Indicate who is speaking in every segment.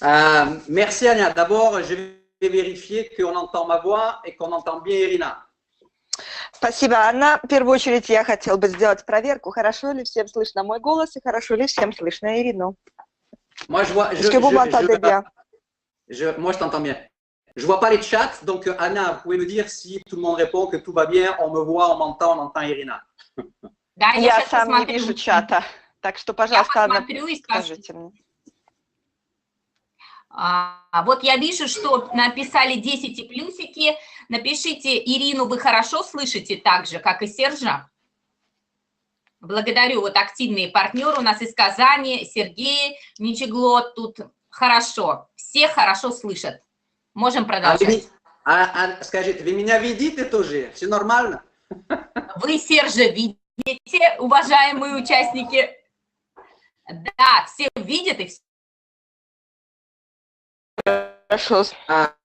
Speaker 1: Merci Anya. D'abord, je vais vérifier qu'on entend ma voix et qu'on entend bien Irina.
Speaker 2: Спасибо, Анна. В первую очередь я хотел бы сделать проверку, хорошо ли всем слышно мой голос и хорошо ли всем слышно Ирину.
Speaker 1: Moi,
Speaker 2: Est-ce que vous m'entendez bien?
Speaker 1: Moi, je t'entends bien. Je vois pas les chats, donc Anna, vous pouvez me dire si tout le monde répond que tout va bien, on me voit, on entend Irina.
Speaker 3: Да,
Speaker 2: Я сам не вижу чата, так что, пожалуйста, Анна, скажите мне.
Speaker 3: Вот я вижу, что написали 10 и плюсики. Напишите, Ирину вы хорошо слышите так же, как и Сержа. Благодарю, вот активные партнеры у нас из Казани, Сергей, Ничеглот, тут хорошо, все хорошо слышат. Можем продолжать.
Speaker 1: Скажите, вы меня видите тоже? Все нормально?
Speaker 3: Вы, Сержа, видите, уважаемые участники? Да, все видят и все.
Speaker 2: Хорошо,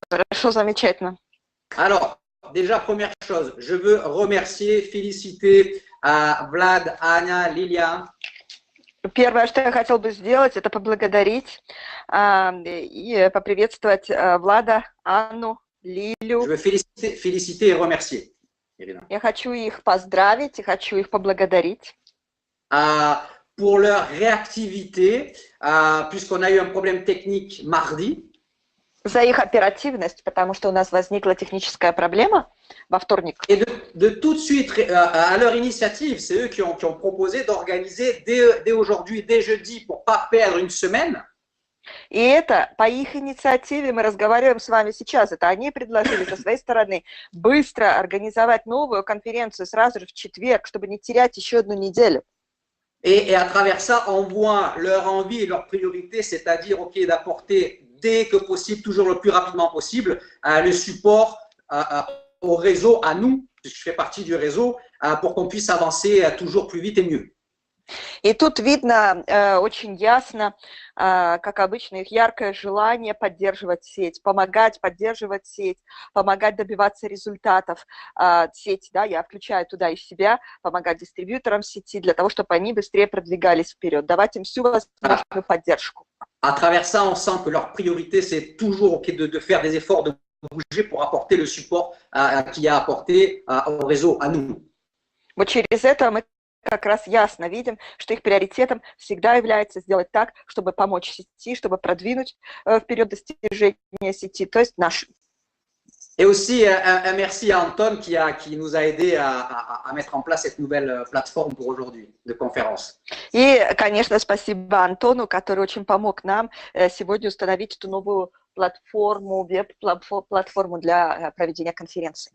Speaker 2: хорошо, замечательно.
Speaker 1: Alors, déjà, première chose, je veux remercier, féliciter Vlad, Anya, Lilia.
Speaker 2: Первое, что я хотел бы сделать, это поблагодарить и поприветствовать Влада, Анну, Лилю.
Speaker 1: Je veux féliciter et remercier, Irina.
Speaker 2: Я хочу их поздравить и хочу их поблагодарить.
Speaker 1: Pour leur réactivité, puisqu'on a eu un problème technique mardi.
Speaker 2: За их оперативность, потому что у нас возникла техническая проблема во вторник.
Speaker 1: Et de tout de suite, à leur initiative, c'est eux qui ont proposé d'organiser dès aujourd'hui, dès jeudi, pour ne pas perdre une semaine.
Speaker 2: И это по их инициативе, мы разговариваем с вами сейчас, это они предложили со своей стороны быстро организовать новую конференцию сразу же в четверг, чтобы не терять еще одну неделю.
Speaker 1: Et à travers ça, on voit leur envie et leur priorité, c'est-à-dire d'apporter dès que possible, toujours le plus rapidement possible, le support au réseau, à nous, puisque je fais partie du réseau, pour qu'on puisse avancer toujours plus vite et mieux.
Speaker 2: И тут видно очень ясно, как обычно, их яркое желание поддерживать сеть, помогать поддерживать сеть, помогать добиваться результатов сети. Да, я включаю туда и себя, помогать дистрибьюторам сети для того, чтобы они быстрее продвигались вперед, давать им всю возможную поддержку.
Speaker 1: À travers ça, on sent que leur priorité, c'est toujours de faire des efforts, de bouger pour apporter le support qu'il y a apporté au réseau, à nous.
Speaker 2: Вот через это мы как раз ясно видим, что их приоритетом всегда является сделать так, чтобы помочь сети, чтобы продвинуть вперед достижения сети, то есть наши.
Speaker 1: Et aussi un merci à Anton qui nous a aidé à mettre en place cette nouvelle plateforme pour aujourd'hui de conférence.
Speaker 2: И, конечно, спасибо Антону, который очень помог нам сегодня установить эту новую платформу, веб-платформу для проведения конференции.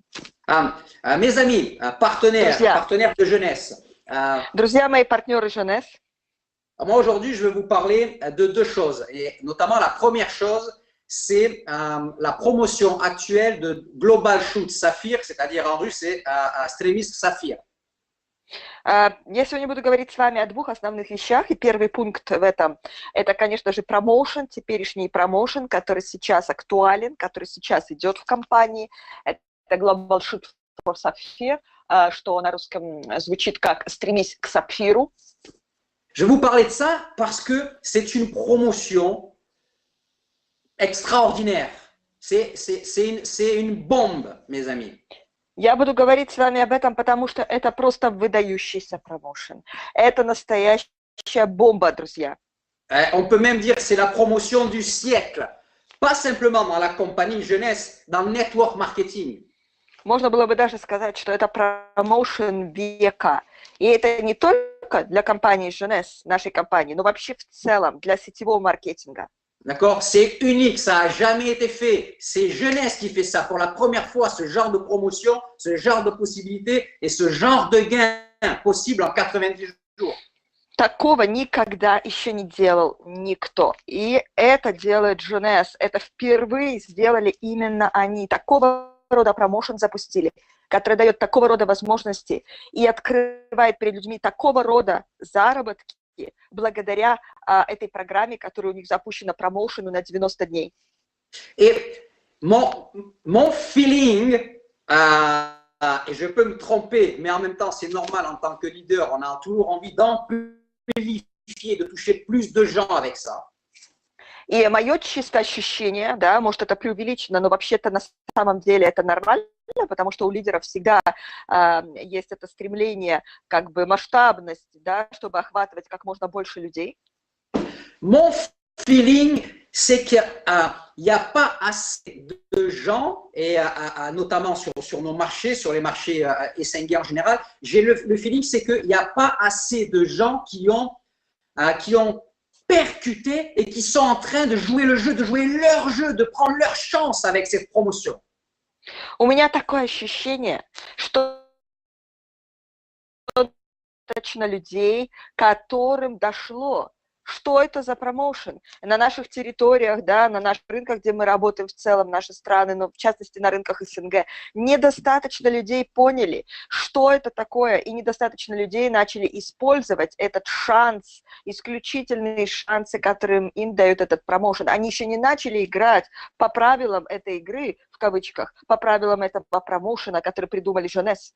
Speaker 1: Mes amis, partenaires de jeunesse.
Speaker 2: Друзья мои, партнеры Jeunesse.
Speaker 1: Moi, aujourd'hui, je vais vous parler de deux choses. Et notamment, la première chose, c'est la promotion actuelle de Global Shoot Sapphire, c'est-à-dire en russe, c'est Stremis Sapphire.
Speaker 2: Я сегодня буду говорить с вами о двух основных вещах, и первый пункт в этом – это, конечно же, промоушен, теперешний промоушен, который сейчас актуален, который сейчас идет в компании. Это Global Shoot for Sapphire, что на русском звучит как «Стремись к сапфиру».
Speaker 1: Je vais vous parler de ça parce que c'est une promotion extraordinaire. C'est une bombe, mes amis.
Speaker 2: Я буду говорить с вами об этом, потому что это просто выдающийся промоушен. Это настоящая бомба, друзья.
Speaker 1: On peut même dire que c'est la promotion du siècle. Pas simplement dans la compagnie jeunesse, dans le network marketing.
Speaker 2: Можно было бы даже сказать, что это промоушен века. И это не только для компании Jeunesse, нашей компании, но вообще в целом для сетевого маркетинга.
Speaker 1: D'accord? C'est unique, ça n'a jamais été fait. C'est Jeunesse qui fait ça pour la première fois, ce genre de promotion, ce genre de possibilité et ce genre de gain possible en 90 jours.
Speaker 2: Такого никогда еще не делал никто. И это делает Jeunesse. Это впервые сделали именно они. Такого рода промоушен запустили, который дает такого рода возможности и открывает перед людьми такого рода заработки благодаря этой программе, которая у них запущена промоушену на 90 дней.
Speaker 1: Et mon feeling, et je peux me tromper, mais en même temps c'est normal en tant que leader, on a toujours envie d'amplifier, de toucher plus de gens avec ça.
Speaker 2: И мое чисто ощущение, да, может, это преувеличено, но вообще-то на самом деле это нормально, потому что у лидеров всегда есть это стремление, как бы масштабность, да, чтобы охватывать как можно больше людей.
Speaker 1: Mon feeling, c'est qu'il n'y a pas assez de gens, et notamment sur nos marchés, sur les marchés Essenga en général, j'ai le feeling, c'est qu'il n'y a pas assez de gens qui ont percuté et qui sont en train de jouer le jeu, de jouer leur jeu, de prendre leur chance avec cette promotion.
Speaker 2: У меня такое ощущение, что достаточно людей, которым дошло, что это за промоушен. На наших территориях, да, на наших рынках, где мы работаем в целом, наши страны, но в частности на рынках СНГ, недостаточно людей поняли, что это такое, и недостаточно людей начали использовать этот шанс, исключительные шансы, которые им дает этот промоушен. Они еще не начали играть по правилам этой игры, в кавычках, по правилам этого промоушена, который придумали Jeunesse.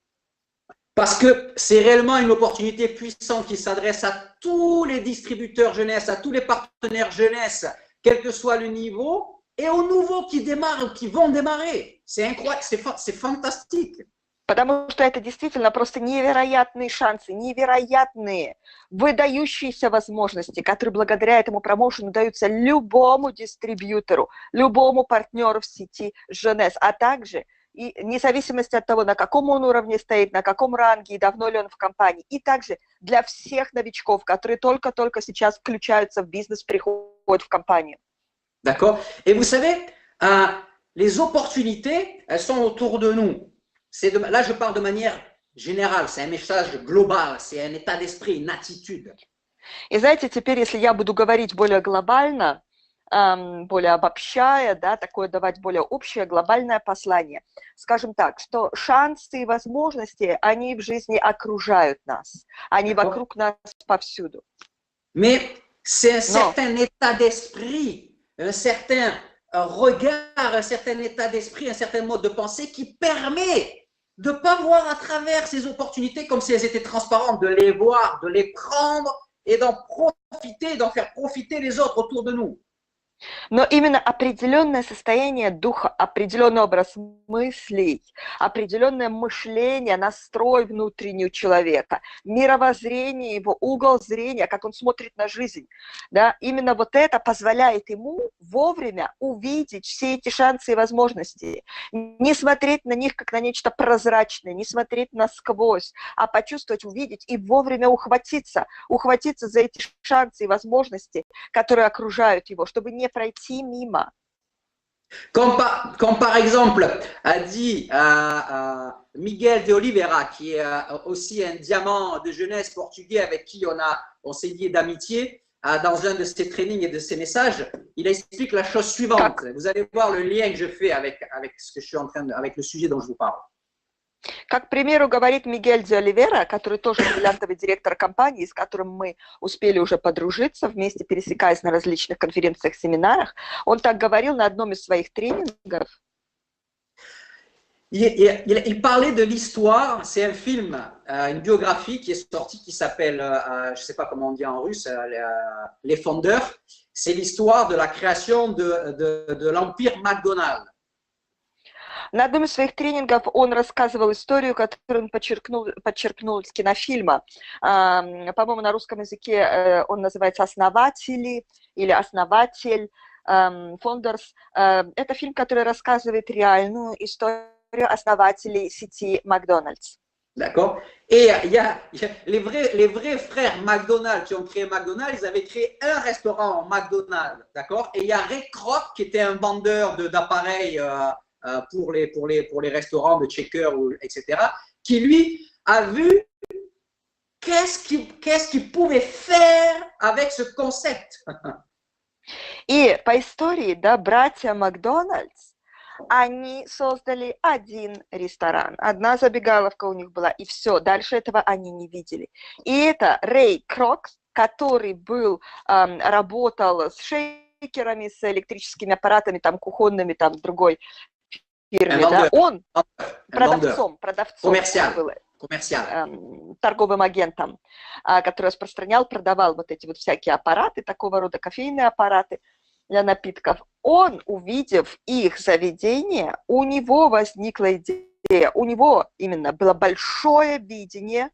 Speaker 1: Parce que c'est réellement une opportunité puissante qui s'adresse à tous les distributeurs jeunesse, à tous les partenaires jeunesse, quel que soit le niveau, et aux nouveaux qui démarrent ou qui vont démarrer. C'est incroyable, c'est fantastique.
Speaker 2: Потому что это действительно просто невероятные шансы, невероятные, выдающиеся возможности, которые благодаря этому промоушену даются любому дистрибьютору, любому партнеру в сети Jeunesse, а также и вне зависимости от того, на каком он уровне стоит, на каком ранге и давно ли он в компании. И также для всех новичков, которые только-только сейчас включаются в бизнес, приходят в компанию.
Speaker 1: D'accord. Et vous savez, les opportunités, elles sont autour de nous. Là, je parle de manière générale, c'est un message global, c'est un état d'esprit, une attitude.
Speaker 2: И знаете, теперь, если я буду говорить более глобально, более обобщая, да, такое давать более общее глобальное послание. Скажем так, что шансы и возможности, они в жизни окружают нас, они вокруг нас повсюду.
Speaker 1: Mais c'est un certain état d'esprit, un certain regard, un certain état d'esprit, un certain mode de pensée qui permet de ne pas voir à travers ces opportunités comme si elles étaient transparentes, de les voir, de les prendre et d'en profiter, d'en faire profiter les autres autour de nous.
Speaker 2: Но именно определенное состояние духа, определенный образ мыслей, определенное мышление, настрой внутренний у человека, мировоззрение его, угол зрения, как он смотрит на жизнь, да, именно вот это позволяет ему вовремя увидеть все эти шансы и возможности, не смотреть на них как на нечто прозрачное, не смотреть насквозь, а почувствовать, увидеть и вовремя ухватиться за эти шансы и возможности, которые окружают его, чтобы не пройти мимо.
Speaker 1: Comme par exemple a dit Miguel de Oliveira, qui est aussi un diamant de jeunesse portugais avec qui on s'est lié d'amitié dans un de ses trainings et de ses messages, il explique la chose suivante. Vous allez voir le lien que je fais avec ce que je suis en train avec le sujet dont je vous parle.
Speaker 2: Как, к примеру, говорит Мигель де Оливера, который тоже бриллиантовый директор компании, с которым мы успели уже подружиться, вместе пересекаясь на различных конференциях, семинарах, он так говорил на одном из своих тренингов.
Speaker 1: Il parlait de l'histoire, c'est un film, une biographie qui est sortie qui s'appelle, je ne sais pas comment on dit en russe, Les Fondeurs. C'est l'histoire de la création de l'empire McDonald's.
Speaker 2: На одном из своих тренингов он рассказывал историю, которую он подчеркнул из кинофильма. По-моему, на русском языке он называется «Основатели» или «Основатель», «Founders». Это фильм, который рассказывает реальную историю основателей сети Макдональдс.
Speaker 1: D'accord. Et il y a les vrais frères McDonald's qui ont créé McDonald's, ils avaient créé un restaurant McDonald's, d'accord. Et il y a Ray Kroc qui était un vendeur d'appareils pour les restaurants de checker, etc., qui lui a vu qu'est-ce qu'il pouvait faire avec ce concept.
Speaker 2: И по истории, да, братья Макдональдс, они создали один ресторан, одна забегаловка у них была, и все, дальше этого они не видели. И это Рэй Крок, который работал с шейкерами, с электрическими аппаратами, там, кухонными, там, другой фирме, да, он продавцом был, торговым агентом, который продавал вот эти вот всякие аппараты, такого рода кофейные аппараты. для напитков, он, увидев их заведение, у него возникла идея, у него именно было большое видение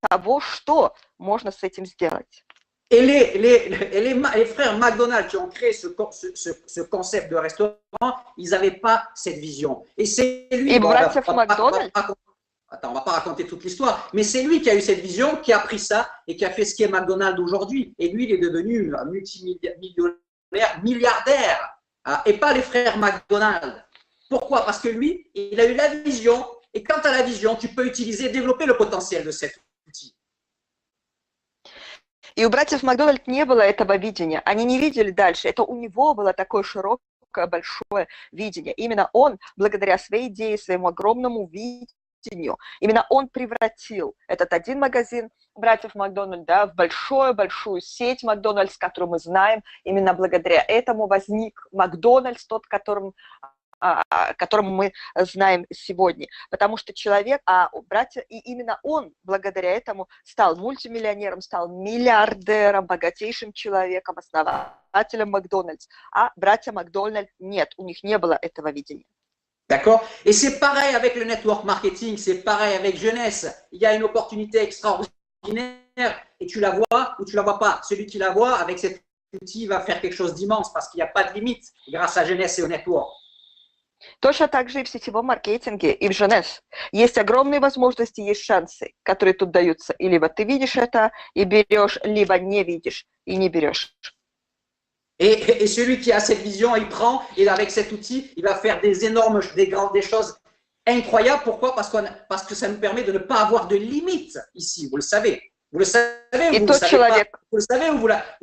Speaker 2: того, что можно с этим сделать.
Speaker 1: Et les frères McDonald's qui ont créé ce concept de restaurant, ils n'avaient pas cette vision. Et c'est lui,
Speaker 2: bon,
Speaker 1: on va pas raconter toute l'histoire, mais c'est lui qui a eu cette vision, qui a pris ça et qui a fait ce qu'est McDonald's aujourd'hui. Et lui, il est devenu un multimillionnaire, milliardaire, et pas les frères McDonald's. Pourquoi? Parce que lui, il a eu la vision, et quant à la vision, tu peux utiliser, développer le potentiel de cet outil.
Speaker 2: И у братьев Макдональд не было этого видения. Они не видели дальше. Это у него было такое широкое, большое видение. Именно он, благодаря своей идее, своему огромному видению, именно он превратил этот один магазин братьев Макдональд, да, в большую сеть Макдональдс, которую мы знаем. Именно благодаря этому возник Макдональдс, тот, которому мы знаем сегодня. Потому что человек, братья, и именно он благодаря этому стал мультимиллионером, стал миллиардером, богатейшим человеком, основателем Макдональдс. А братья Макдональд нет, у них не было этого видения.
Speaker 1: D'accord? Et c'est pareil avec le network marketing, c'est pareil avec Jeunesse. Il y a une opportunité extraordinaire et tu la vois ou tu la vois pas. Celui qui la voit avec cet outil va faire quelque chose d'immense parce qu'il n'y a pas de limite grâce à Jeunesse et au network.
Speaker 2: Точно так же и в сетевом маркетинге, и в Jeunesse. Есть огромные возможности, есть шансы, которые тут даются. И либо ты видишь это и берешь, либо не видишь и не берешь.
Speaker 1: Et celui qui a cette vision, il prend, et avec cet outil, il va faire des choses incroyables. Pourquoi? Parce que ça nous permet de ne pas avoir de limites ici, vous le savez. Vous le savez ou vous le savez ou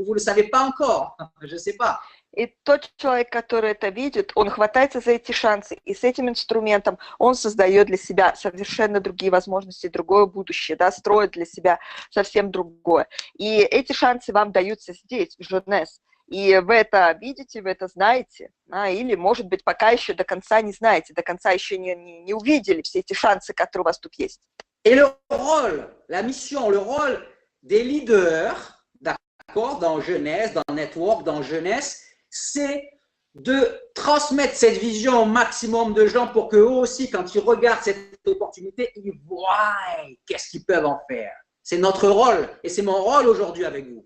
Speaker 1: vous le savez pas encore? Je ne sais pas.
Speaker 2: И тот человек, который это видит, он хватается за эти шансы, и с этим инструментом он создает для себя совершенно другие возможности, другое будущее, да, строит для себя совсем другое. И эти шансы вам даются здесь, в Jeunesse. И вы это видите, вы это знаете, или, может быть, пока еще до конца не знаете, до конца еще не увидели все эти шансы, которые у вас тут есть.
Speaker 1: Et le rôle, la mission, le rôle des leaders, d'accord, dans Jeunesse, dans Network, dans Jeunesse, c'est de transmettre cette vision au maximum de gens pour qu'eux aussi, quand ils regardent cette opportunité, ils voient qu'est-ce qu'ils peuvent en faire. C'est notre rôle et c'est mon rôle aujourd'hui avec vous.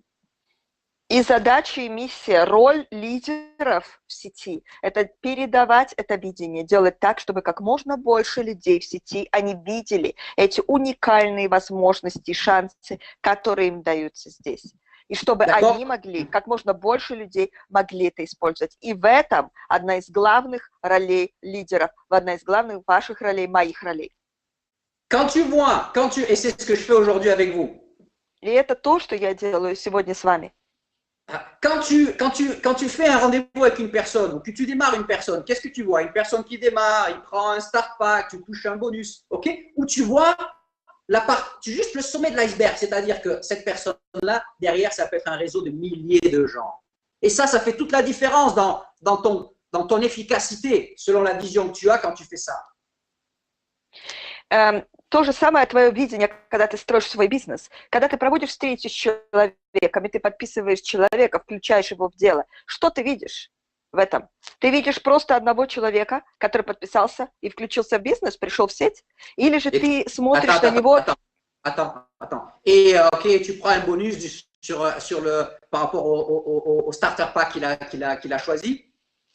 Speaker 2: И задача и миссия, роль лидеров в сети – это передавать это видение, делать так, чтобы как можно больше людей в сети, они видели эти уникальные возможности и шансы, которые им даются здесь. И чтобы они могли, как можно больше людей могли это использовать. И в этом одна из главных ролей лидеров, одна из главных ваших ролей, моих ролей.
Speaker 1: Et c'est ce que je fais aujourd'hui avec vous.
Speaker 2: И это то, что я делаю сегодня с вами.
Speaker 1: Quand tu fais un rendez-vous avec une personne, ou que tu démarres une personne, qu'est-ce que tu vois? Une personne qui démarre, il prend un start pack, tu touches un bonus, ok? Ou tu vois juste le sommet de l'iceberg, c'est-à-dire que cette personne-là, derrière, ça peut être un réseau de milliers de gens. Et ça fait toute la différence dans ton efficacité, selon la vision que tu as quand tu fais ça.
Speaker 2: То же самое твое видение, когда ты строишь свой бизнес. Когда ты проводишь встречи с человеком, и ты подписываешь человека, включаешь его в дело, что ты видишь в этом? Ты видишь просто одного человека, который подписался и включился в бизнес, пришел в сеть? Или же ты смотришь на него…
Speaker 1: Attends. Et ok, tu prends un bonus par rapport au starter pack qu'il a choisi.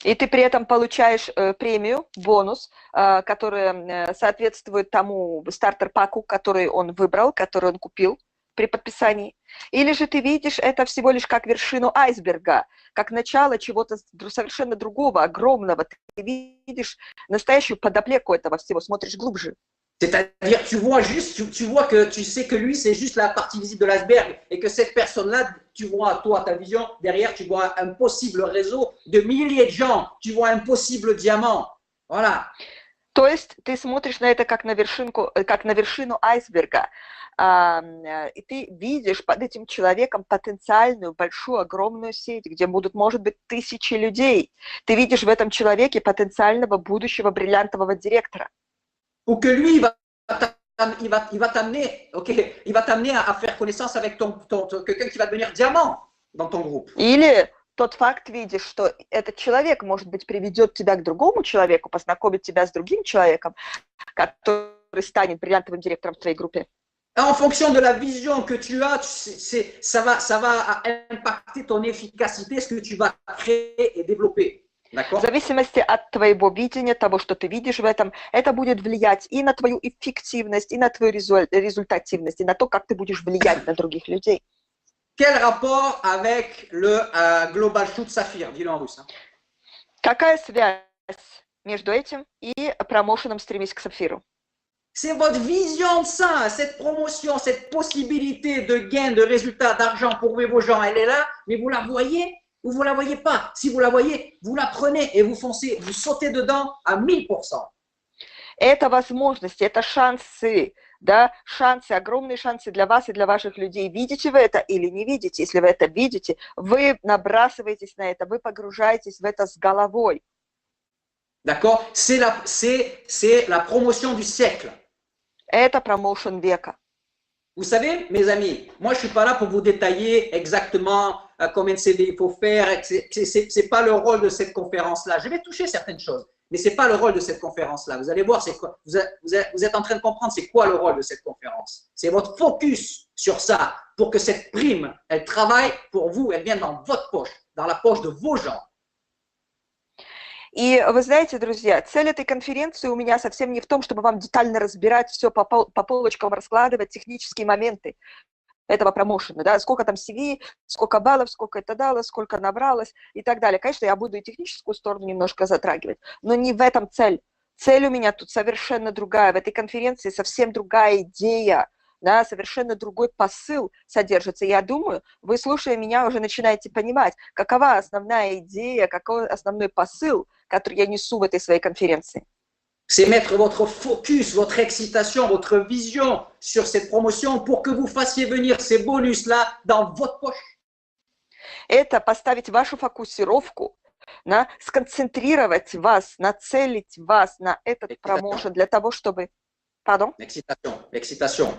Speaker 2: И ты при этом получаешь премию, бонус, который соответствует тому стартер-паку, который он выбрал, который он купил при подписании. Или же ты видишь это всего лишь как вершину айсберга, как начало чего-то совершенно другого, огромного. Ты видишь настоящую подоплеку этого всего, смотришь глубже.
Speaker 1: C'est-à-dire, tu sais que lui, c'est juste la partie visible de l'iceberg et que cette personne-là, tu vois, toi, ta vision, derrière, tu vois un possible réseau de milliers de gens, tu vois un possible diamant. Voilà.
Speaker 2: То есть ты смотришь на это как на вершину айсберга, и ты видишь под этим человеком потенциальную, большую, огромную сеть, где будут, может быть, тысячи людей. Ты видишь в этом человеке потенциального будущего бриллиантового директора.
Speaker 1: Ou que lui, il va t'amener à faire connaissance avec quelqu'un qui va devenir diamant dans ton groupe.
Speaker 2: Или тот факт видишь, что этот человек, может быть, приведет тебя к другому человеку, познакомит тебя с другим человеком, который станет бриллиантовым директором в твоей группе.
Speaker 1: En fonction de la vision que tu as, ça va impacter ton efficacité, ce que tu vas créer et développer.
Speaker 2: В зависимости от твоего видения, того, что ты видишь в этом, это будет влиять и на твою эффективность, и на твою результативность, и на то, как ты будешь влиять на других людей.
Speaker 1: Quel rapport avec le Global Shoot Saphir? Dis-le en russe.
Speaker 2: Какая связь между этим и промоушеном «Стремись к Сапфиру»?
Speaker 1: C'est votre vision de ça, cette promotion, cette possibilité de gain, de résultat, d'argent pour vos gens, elle est là, mais vous la voyez ou vous la voyez pas. Si vous la voyez, vous la prenez et vous foncez, vous sautez dedans à 1000%.
Speaker 2: Это возможности, это шансы, да, шансы, огромные шансы для вас и для ваших людей. Видите вы это или не видите? Если вы это видите, вы набрасываетесь на это, вы погружаетесь в это с головой.
Speaker 1: D'accord? C'est la promotion du siècle.
Speaker 2: Это промоушен века.
Speaker 1: Vous savez, mes amis, moi je ne suis pas là pour vous détailler exactement combien de CV il faut faire. Ce n'est pas le rôle de cette conférence-là. Je vais toucher certaines choses, mais ce n'est pas le rôle de cette conférence-là. Vous allez voir, c'est quoi, vous êtes en train de comprendre c'est quoi le rôle de cette conférence. C'est votre focus sur ça pour que cette prime, elle travaille pour vous, elle vienne dans votre poche, dans la poche de vos gens.
Speaker 2: И вы знаете, друзья, цель этой конференции у меня совсем не в том, чтобы вам детально разбирать все по полочкам, раскладывать технические моменты этого промоушена, да, сколько там CV, сколько баллов, сколько это дало, сколько набралось и так далее. Конечно, я буду и техническую сторону немножко затрагивать, но не в этом цель. Цель у меня тут совершенно другая. В этой конференции совсем другая идея, да, совершенно другой посыл содержится. Я думаю, вы, слушая меня, уже начинаете понимать, какова основная идея, какой основной посыл, который я несу в этой своей конференции.
Speaker 1: C'est mettre votre focus, votre excitation, votre vision sur cette promotion pour que vous fassiez venir ces bonus-là dans votre poche.
Speaker 2: Это поставить вашу фокусировку, на сконцентрировать вас, нацелить вас на этот промоушен для того, чтобы... Pardon?
Speaker 1: L'excitation.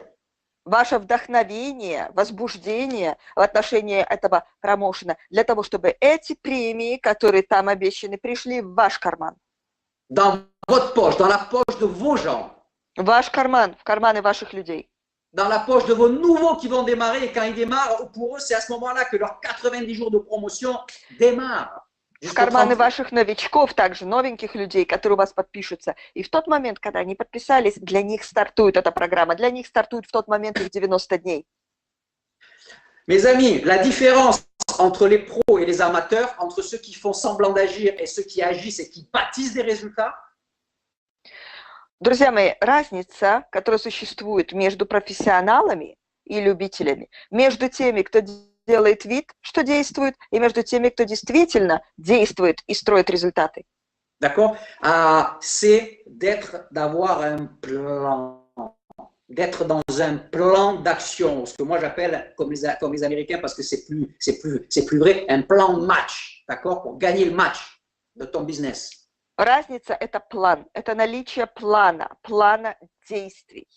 Speaker 2: Ваше вдохновение, возбуждение в отношении этого промоушена, для того, чтобы эти премии, которые там обещаны, пришли в ваш карман.
Speaker 1: Dans votre poche, dans la poche de vos gens.
Speaker 2: В ваш карман, в карманы ваших людей.
Speaker 1: Dans la poche de vos nouveaux qui vont démarrer. Et quand ils démarrent, pour eux, c'est à ce moment-là que leurs 90 jours de promotion démarrent.
Speaker 2: В карманы ваших новичков, также новеньких людей, которые у вас подпишутся. И в тот момент, когда они подписались, для них стартует эта программа. Для них стартует в тот момент их 90 дней.
Speaker 1: Mes amis, la différence entre les pros et les amateurs, entre ceux qui font semblant d'agir et ceux qui agissent et qui bâtissent des résultats.
Speaker 2: Друзья мои, разница, которая существует между профессионалами и любителями, между теми, кто делает вид, что действует, и между теми, кто действительно действует и строит результаты.
Speaker 1: D'accord? C'est d'avoir un plan, d'être dans un plan d'action, ce que moi j'appelle, comme les Américains, parce que c'est plus vrai, un plan de match, d'accord? Pour gagner le match de ton business.
Speaker 2: Разница – это план, это наличие плана действий.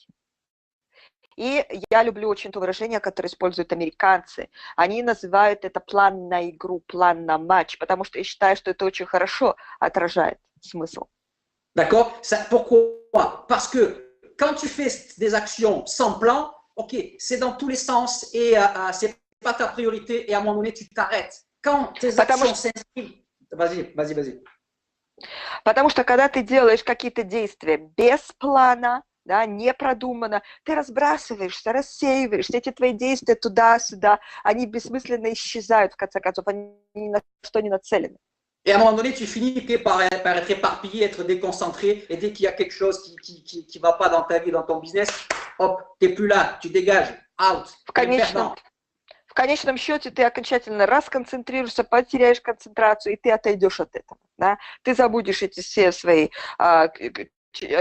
Speaker 2: И я люблю очень то выражение, которое используют американцы. Они называют это план на игру, план на матч, потому что я считаю, что это очень хорошо отражает смысл.
Speaker 1: D'accord? Pourquoi? Parce que quand tu fais des actions sans plan, ok, c'est dans tous les sens et c'est pas ta priorité et à un moment donné, tu t'arrêtes. Quand tes actions s'inscrivent... Vas-y.
Speaker 2: Потому что когда ты делаешь какие-то действия без плана, да, не продуманно, ты разбрасываешься, рассеиваешься, эти твои действия туда-сюда, они бессмысленно исчезают, в конце концов, они ни на что не нацелены.
Speaker 1: Et à un moment donné, tu finis par être éparpillé, être déconcentré, et dès qu'il y a quelque chose qui va pas dans ta vie, dans ton business, hop, t'es plus là, tu dégages, out.
Speaker 2: В конечном счете ты окончательно расконцентрируешься, потеряешь концентрацию, и ты отойдешь от этого. Да? Ты забудешь эти все свои, о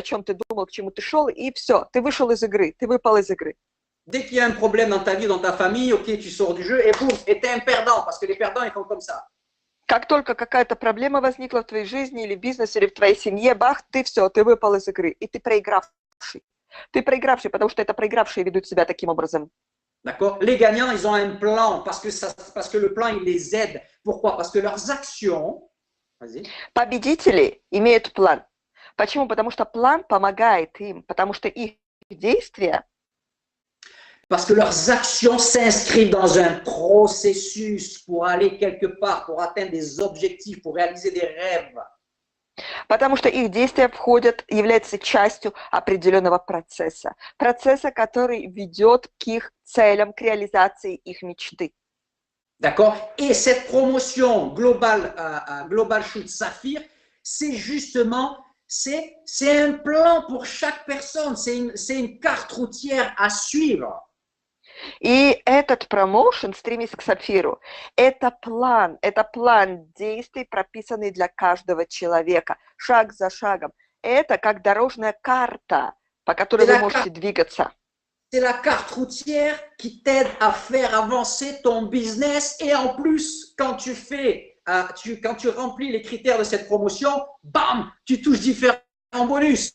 Speaker 2: чем ты думал, к чему ты шел, и все, ты вышел из игры, ты выпал из игры.
Speaker 1: Dès qu'il y a un problème dans ta vie, dans ta famille, ok, tu sors du jeu, et boum, et t'es un perdant, parce que les perdants, ils font comme ça.
Speaker 2: Как только какая-то проблема возникла в твоей жизни, или в бизнесе, или в твоей семье, бах, ты все, ты выпал из игры, и ты проигравший. Ты проигравший, потому что это проигравшие ведут себя таким образом.
Speaker 1: D'accord? Les gagnants, ils ont un plan parce que le plan, il les aide. Pourquoi? Parce que leurs actions, vas-y.
Speaker 2: Победители имеют план. Почему? Потому что план помогает им, потому что их действия,
Speaker 1: Parce que leurs actions s'inscrivent dans un processus pour aller quelque part, pour atteindre des objectifs, pour réaliser des rêves.
Speaker 2: потому что их действия являются частью определенного процесса, который ведет к их целям, к реализации их мечты.
Speaker 1: D'accord? Et cette promotion Global Shoot Saphir, c'est justement, c'est un plan pour chaque personne, c'est une carte routière à suivre.
Speaker 2: И этот промоушен «Стремись к Сапфиру» – это план действий, прописанный для каждого человека, шаг за шагом. Это как дорожная карта, по которой вы можете двигаться.
Speaker 1: C'est la carte routière qui t'aide à faire avancer ton business. Et en plus, quand tu remplis les critères de cette promotion, bam, tu touches différents bonus.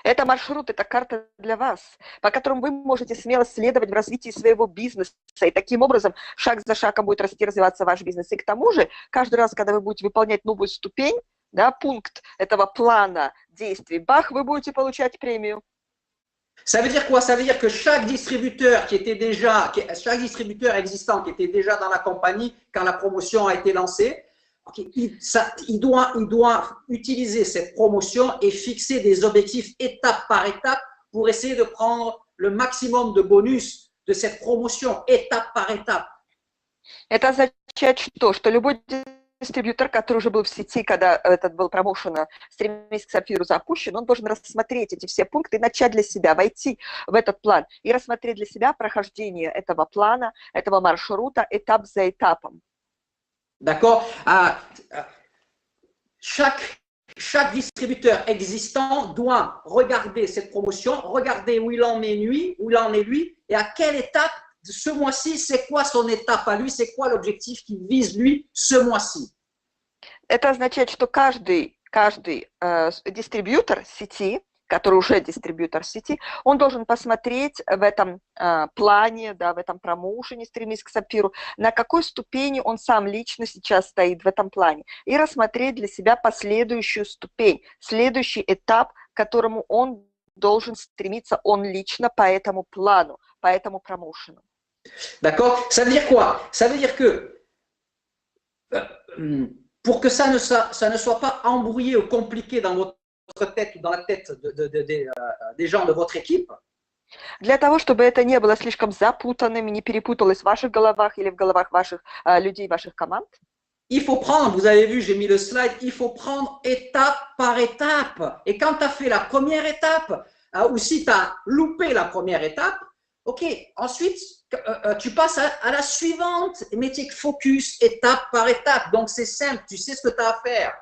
Speaker 2: Это маршрут, это карта для вас, по которому вы можете смело следовать в развитии своего бизнеса. И таким образом, шаг за шагом будет расти, развиваться ваш бизнес. И к тому же, каждый раз, когда вы будете выполнять новую ступень, да, пункт этого плана действий, бах, вы будете получать премию.
Speaker 1: Ça veut dire quoi? Ça veut dire que chaque distributeur existant qui était déjà dans la compagnie quand la promotion a été lancée, il doit utiliser cette promotion et fixer des objectifs étape par étape pour essayer de prendre le maximum de bonus de cette promotion, étape par étape.
Speaker 2: Это означает что любой дистрибьютор, который уже был в сети, когда этот был промоушен «Стремись к Сапфиру» запущен, он должен рассмотреть эти все пункты и начать для себя, войти в этот план и рассмотреть для себя прохождение этого плана, этого маршрута, этап за этапом.
Speaker 1: D'accord? Chaque distributeur existant doit regarder cette promotion, regarder où il en est lui, et à quelle étape, ce mois-ci, c'est quoi son étape à lui, c'est quoi l'objectif qu'il vise lui ce mois-ci.
Speaker 2: Это означает, что каждый дистрибьютор сети, который уже дистрибьютор сети, он должен посмотреть в этом плане, да, в этом промоушене «Стремись к Сапфиру», на какой ступени он сам лично сейчас стоит в этом плане, и рассмотреть для себя последующую ступень, следующий этап, к которому он должен стремиться он лично по этому плану, по этому промоушену.
Speaker 1: D'accord? Ça veut dire quoi? Ça veut dire que pour que ça ne soit pas embrouillé ou compliqué dans votre tête ou dans la tête des gens de votre équipe.
Speaker 2: Для того, чтобы это не было слишком запутанным, не перепуталось в ваших головах или в головах ваших людей, ваших команд.
Speaker 1: Il faut prendre, vous avez vu, j'ai mis le slide, il faut prendre étape par étape. Et quand tu as fait la première étape, ou si tu as loupé la première étape, ok, ensuite, tu passes à la suivante, mais tu focus étape par étape. Donc, c'est simple, tu sais ce que tu as à faire.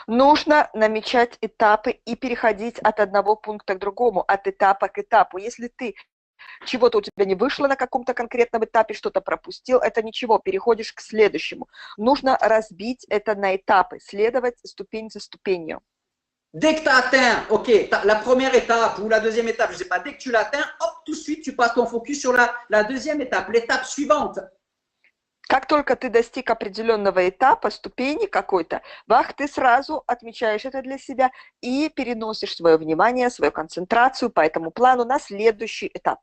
Speaker 2: Нужно намечать этапы и переходить от одного пункта к другому, от этапа к этапу. Если ты чего-то у тебя не вышло на каком-то конкретном этапе, что-то пропустил, это ничего, переходишь к следующему. Нужно разбить это на этапы, следовать ступень за ступенью.
Speaker 1: Dès que tu as atteint, ok, la première étape ou la deuxième étape, je ne sais pas, dès que tu l'atteins, hop, tout de suite, tu passes ton focus sur la deuxième étape, l'étape suivante.
Speaker 2: Как только ты достиг определенного этапа, ступени какой-то, бах, ты сразу отмечаешь это для себя и переносишь свое внимание, свою концентрацию по этому плану на следующий этап.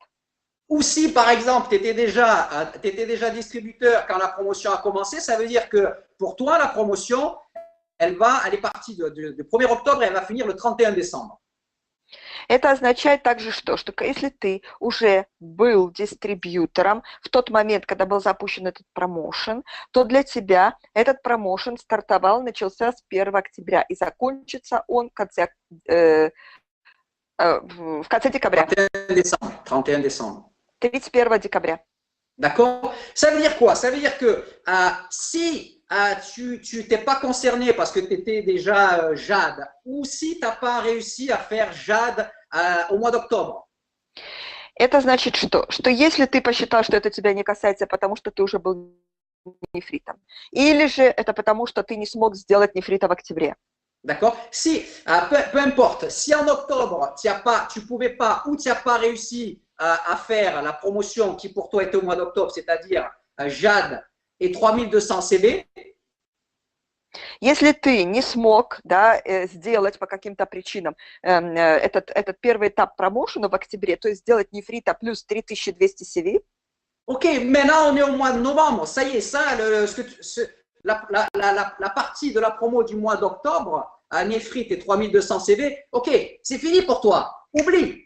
Speaker 1: Ou si, par exemple, tu étais déjà distributeur quand la promotion a commencé, ça veut dire que pour toi, la promotion, elle est partie du 1er octobre et elle va finir le 31 décembre.
Speaker 2: Это означает также что если ты уже был дистрибьютором в тот момент, когда был запущен этот промоушен, то для тебя этот промоушен начался с 1 октября и закончится он в конце декабря.
Speaker 1: 31 décembre.
Speaker 2: 31 декабря.
Speaker 1: D'accord? Ça veut dire quoi? Ça veut dire que si tu t'es pas concerné parce que tu étais déjà Jade, ou si tu n'as pas réussi à faire Jade au mois d'octobre.
Speaker 2: Это значит что если ты посчитал, что это тебя не касается, потому что ты уже был нефритом, или же это потому, что ты не смог сделать нефрита в октябре.
Speaker 1: D'accord? Si, peu importe, si en octobre, tu pouvais pas ou tu n'as pas réussi à faire la promotion qui pour toi était au mois d'octobre, c'est-à-dire Jade et 3200 CV,
Speaker 2: Если ты не смог, да, сделать по каким-то причинам этот первый этап промоушена в октябре, то есть сделать нефрита плюс 3200 CV,
Speaker 1: ok, maintenant on est au mois de novembre, ça y est, ça, la partie de la promo du mois d'octobre, à Nefrit et 3200 CV, ok, c'est fini pour toi, oublie.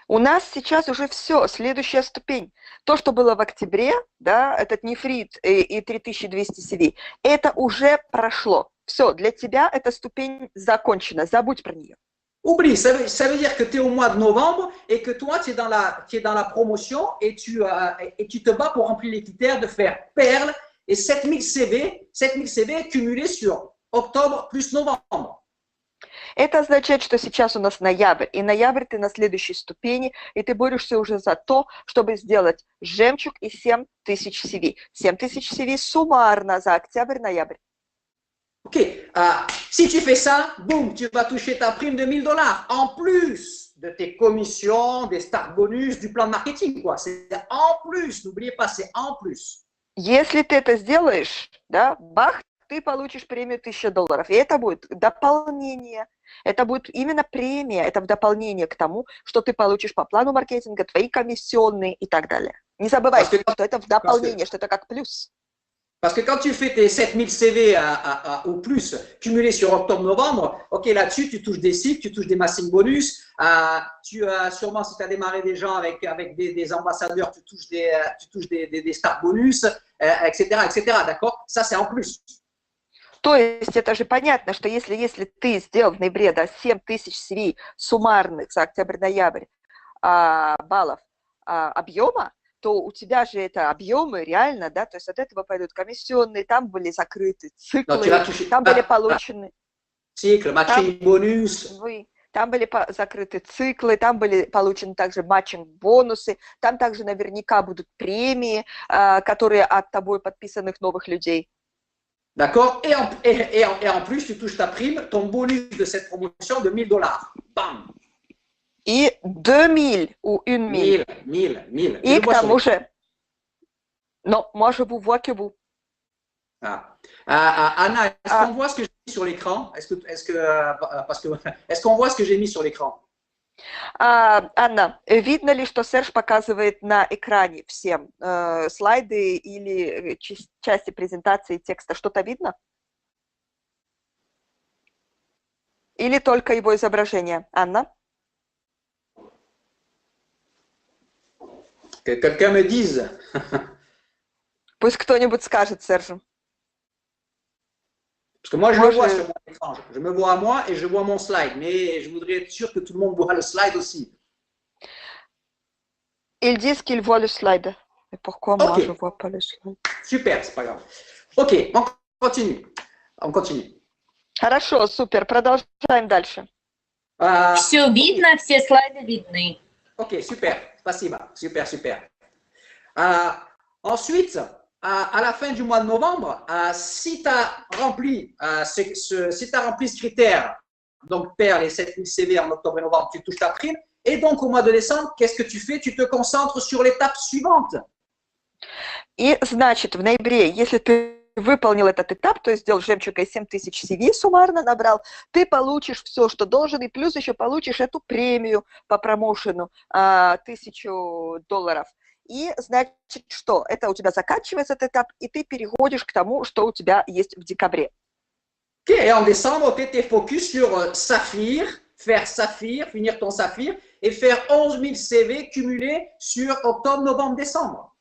Speaker 2: у нас сейчас уже все, следующая ступень. То, что было в октябре, да, этот нефрит и 3200 CV, это уже прошло. Все, для тебя эта ступень закончена, забудь про нее.
Speaker 1: Oublie, ça veut dire que tu es au mois de novembre et que toi, tu es dans la promotion et tu te bats pour remplir les critères de faire perle et 7000 CV cumulés sur octobre plus novembre.
Speaker 2: Это означает, что сейчас у нас ноябрь, и ноябрь ты на следующей ступени, и ты борешься уже за то, чтобы сделать жемчуг и 7000 CV. 7000 CV суммарно за октябрь-ноябрь.
Speaker 1: Ok, si tu fais ça, boum, tu vas toucher ta prime de $1000 en plus de tes commissions, des start bonus, du plan de marketing, quoi. C'est en plus, n'oubliez pas, c'est en plus.
Speaker 2: Если ты это сделаешь, да, бах, ты получишь премию $1000. И это будет дополнение, это будет именно премия, это в дополнение к тому, что ты получишь по плану маркетинга, твои комиссионные и так далее. Не забывай, что это в дополнение, что это как плюс.
Speaker 1: Parce que quand tu fais tes 7000 CV ou plus cumulés sur octobre-novembre, ok, là-dessus, tu touches des cibles, tu touches des massing bonus. Sûrement, si tu as démarré des gens avec des ambassadeurs, tu touches des start bonus, etc., etc. D'accord? Ça, c'est en plus.
Speaker 2: То есть это же понятно, что если ты сделал в ноябре до 7000 CV суммарных за октябрь-ноябрь баллов объема, то у тебя же это объемы реально, да, то есть от этого пойдут комиссионные, там были закрыты циклы, там были получены...
Speaker 1: Цикл, матчинг бонус.
Speaker 2: Там были закрыты циклы, там были получены также матчинг-бонусы, там также наверняка будут премии, которые от тобой подписанных новых людей.
Speaker 1: D'accord? Et en plus, tu touches ta prime, ton bonus de cette promotion de $1000. Bam!
Speaker 2: И 2000 ou 1000.
Speaker 1: 1000.
Speaker 2: И к тому же, non, moi je vous vois que vous.
Speaker 1: Anna, est-ce qu'on voit ce que j'ai mis sur l'écran? Est-ce qu'on voit ce que j'ai mis sur l'écran?
Speaker 2: Анна, видно ли, что Серж показывает на экране всем слайды или части презентации текста? Что-то видно? Или только его изображение? Анна?
Speaker 1: Que quelqu'un me dise.
Speaker 2: Пусть кто-нибудь скажет Сержу.
Speaker 1: Parce que moi, je le vois sur mon écran. Je me vois à moi et je vois mon slide. Mais je voudrais être sûr que tout le monde voit le slide aussi.
Speaker 2: Ils disent qu'ils voient le slide. Mais pourquoi moi, je ne vois pas le slide?
Speaker 1: Super, c'est pas grave. Ok, on continue.
Speaker 2: Хорошо, супер. Продолжаем дальше.
Speaker 3: Все видно, все слайды видны.
Speaker 1: Ok, super. Спасибо. Super. Ensuite, à la fin du mois de novembre, si tu as rempli ce critère, donc perd les 7000 CV en octobre et novembre, tu touches ta prime. Et donc, au mois de décembre, qu'est-ce que tu fais? Tu te concentres sur l'étape suivante.
Speaker 2: И, значит, в ноябре, если ты выполнил этот этап, то есть сделал жемчуг и 7000 CV суммарно набрал, ты получишь все, что должен, и плюс еще получишь эту премию по промоушену $1000. И, значит, что? Это у тебя заканчивается этот этап, и ты переходишь к тому, что у тебя есть в декабре.
Speaker 1: Ok, et en décembre, tu étais focus sur Saphir, faire Saphir, finir ton Saphir, et faire 11 000 CV cumulés sur octobre, novembre, décembre.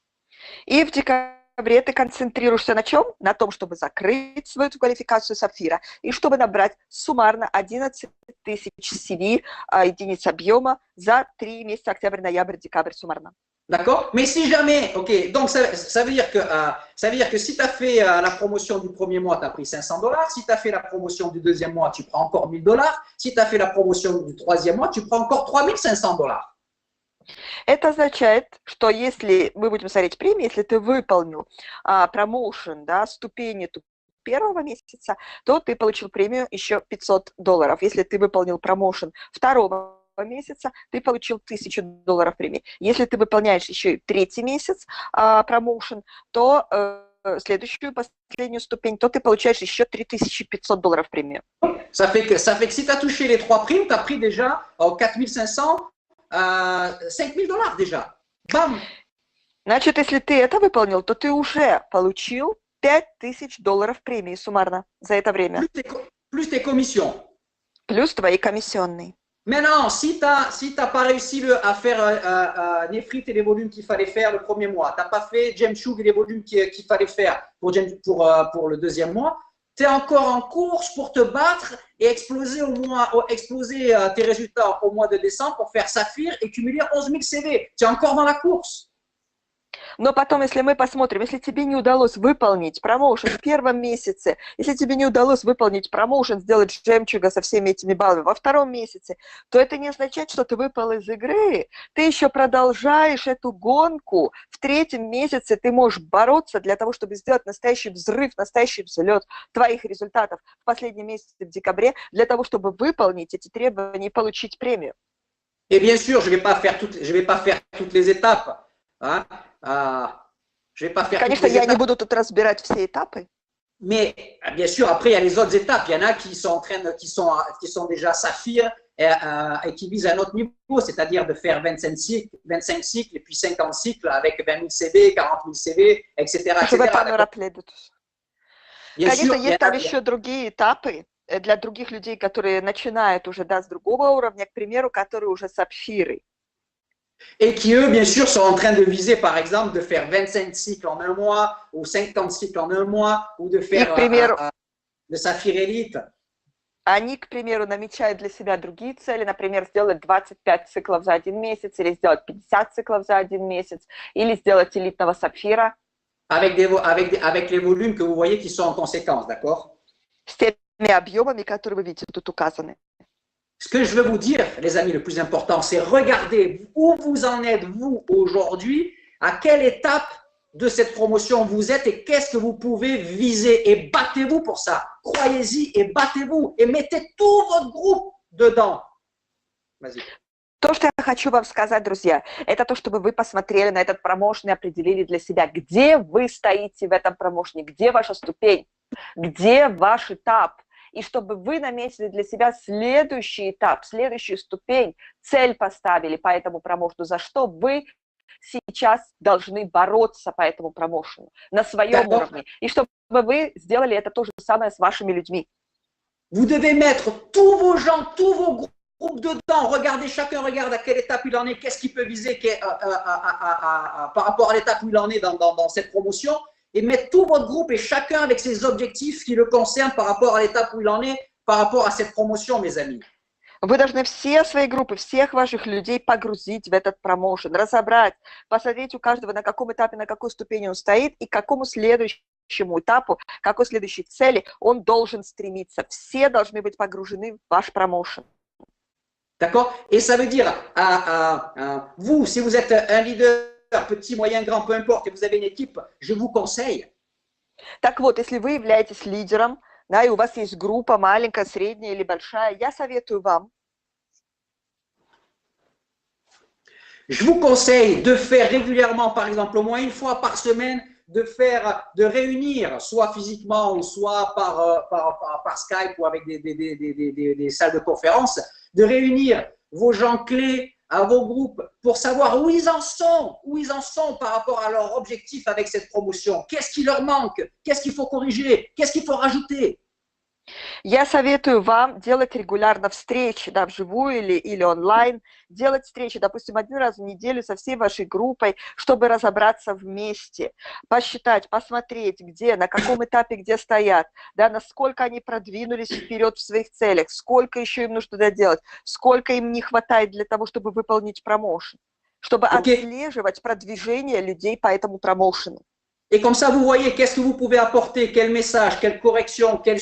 Speaker 2: И в декабре ты концентрируешься на чем? На том, чтобы закрыть свою квалификацию Сапфира, и чтобы набрать суммарно 11 000 CV, единиц объема, за 3 месяца, октябрь, ноябрь, декабрь суммарно.
Speaker 1: D'accord? Mais si jamais, ok, donc ça veut dire que si tu as fait la promotion du premier mois, tu as pris $500. Si tu as fait la promotion du deuxième mois, tu prends encore $1000. Si tu as fait la promotion du troisième mois, tu prends encore $3500.
Speaker 2: Это означает, что если мы будем смотреть премии, если ты выполнил промоушен, да, ступень эту первого месяца, то ты получил премию еще $500. Если ты выполнил промоушен второго месяца, ты получил $1000 премии. Если ты выполняешь еще и третий месяц промоушен, то следующую, последнюю ступень, то ты получаешь еще $3500 премию.
Speaker 1: Ça fait que si tu as touché les 3 primes, tu as pris déjà 4500, $5000 déjà. Bam!
Speaker 2: Значит, если ты это выполнил, то ты уже получил $5000 премии суммарно за это время.
Speaker 1: Plus tes commissions.
Speaker 2: Плюс твои комиссионные.
Speaker 1: Maintenant, si tu n'as pas réussi à faire Nefrit et les volumes qu'il fallait faire le premier mois, tu n'as pas fait Jemshug et les volumes qu'il fallait faire pour le deuxième mois, tu es encore en course pour te battre et exploser tes résultats au mois de décembre pour faire Saphir et cumuler 11 000 CV. Tu es encore dans la course.
Speaker 2: Но потом, если мы посмотрим, если тебе не удалось выполнить промоушен в первом месяце, если тебе не удалось выполнить промоушен, сделать жемчуга со всеми этими баллами во втором месяце, то это не означает, что ты выпал из игры. Ты еще продолжаешь эту гонку. В третьем месяце ты можешь бороться для того, чтобы сделать настоящий взрыв, настоящий взлет твоих результатов в последнем месяце, в декабре, для того, чтобы выполнить эти требования и получить премию.
Speaker 1: Et bien sûr, je vais pas faire toutes les étapes. Hein? Je vais pas faire
Speaker 2: Конечно, я не буду тут разбирать все этапы.
Speaker 1: Mais bien sûr, après, il y a les autres étapes. Il y en a qui sont déjà Saphir et qui visent un autre niveau, c'est-à-dire de faire 25 cycles et puis 50 cycles avec 20 000 CV, 40 000 CV, etc.
Speaker 2: Конечно, есть там еще другие этапы для других людей, которые начинают уже с другого уровня, к примеру, которые уже сапфиры.
Speaker 1: Et qui, eux, bien sûr, sont en train de viser, par exemple, de faire 25 cycles en un mois, ou 50 cycles en un mois, ou de faire le Saphir Elite.
Speaker 2: Они, к примеру, намечают для себя другие цели, например, сделать 25 циклов за 1 месяц, или сделать 50 циклов за 1 месяц, или сделать элитного сапфира.
Speaker 1: Avec les volumes que vous voyez qui sont en conséquence, d'accord?
Speaker 2: С теми объемами, которые вы видите тут указаны.
Speaker 1: Ce que je veux vous dire, les amis, le plus important, c'est regardez où vous en êtes, vous, aujourd'hui, à quelle étape de cette promotion vous êtes et qu'est-ce que vous pouvez viser. Et battez-vous pour ça. Croyez-y et battez-vous et mettez tout votre groupe dedans. Vas-y.
Speaker 2: То, что я хочу вам сказать, друзья, это то, чтобы вы посмотрели на этот промоушен и определили для себя, где вы стоите в этом промоушене, где ваша ступень, где ваш этап. И чтобы вы наметили для себя следующий этап, следующую ступень, цель поставили по этому промоушену, за что вы сейчас должны бороться по этому промоушену на своем уровне. И чтобы вы сделали это то же самое с вашими людьми.
Speaker 1: Vous devez mettre tous vos gens, tous vos groupes dedans. Regardez, chacun regarde à quelle étape il en est, qu'est-ce qu'il peut viser par rapport à l'étape où il en est dans cette promotion. Et mettre tout votre groupe et chacun avec ses objectifs qui le concernent par rapport à l'étape où il en est, par rapport à cette promotion, mes amis.
Speaker 2: Вы должны все свои группы, всех ваших людей погрузить в этот промоушен, разобрать, посмотреть у каждого, на каком этапе, на какой ступени он стоит и к какому следующему этапу, к какой следующей цели он должен стремиться. Все должны быть погружены в ваш промоушен.
Speaker 1: D'accord? Et ça veut dire, vous, si vous êtes un leader, petit, moyen, grand, peu importe, et vous avez une équipe, je vous conseille.
Speaker 2: Так вот, если вы являетесь лидером, да, и у вас есть группа маленькая, средняя или большая, я советую вам.
Speaker 1: Je vous conseille de faire régulièrement, par exemple, au moins une fois par semaine, de réunir, soit physiquement ou soit par Skype ou avec des salles de conférence, de réunir vos gens clés à vos groupes pour savoir où ils en sont par rapport à leur objectif avec cette promotion. Qu'est-ce qui leur manque? Qu'est-ce qu'il faut corriger? Qu'est-ce qu'il faut rajouter?
Speaker 2: Я советую вам делать регулярно встречи, да, вживую или онлайн, делать встречи, допустим, 1 раз в неделю со всей вашей группой, чтобы разобраться вместе, посчитать, посмотреть, где, на каком этапе, где стоят, да, насколько они продвинулись вперед в своих целях, сколько еще им нужно доделать, сколько им не хватает для того, чтобы выполнить промоушен, чтобы отслеживать продвижение людей по этому промоушену.
Speaker 1: Et comme ça, vous voyez qu'est-ce que vous pouvez apporter, quel message, quelle correction, quel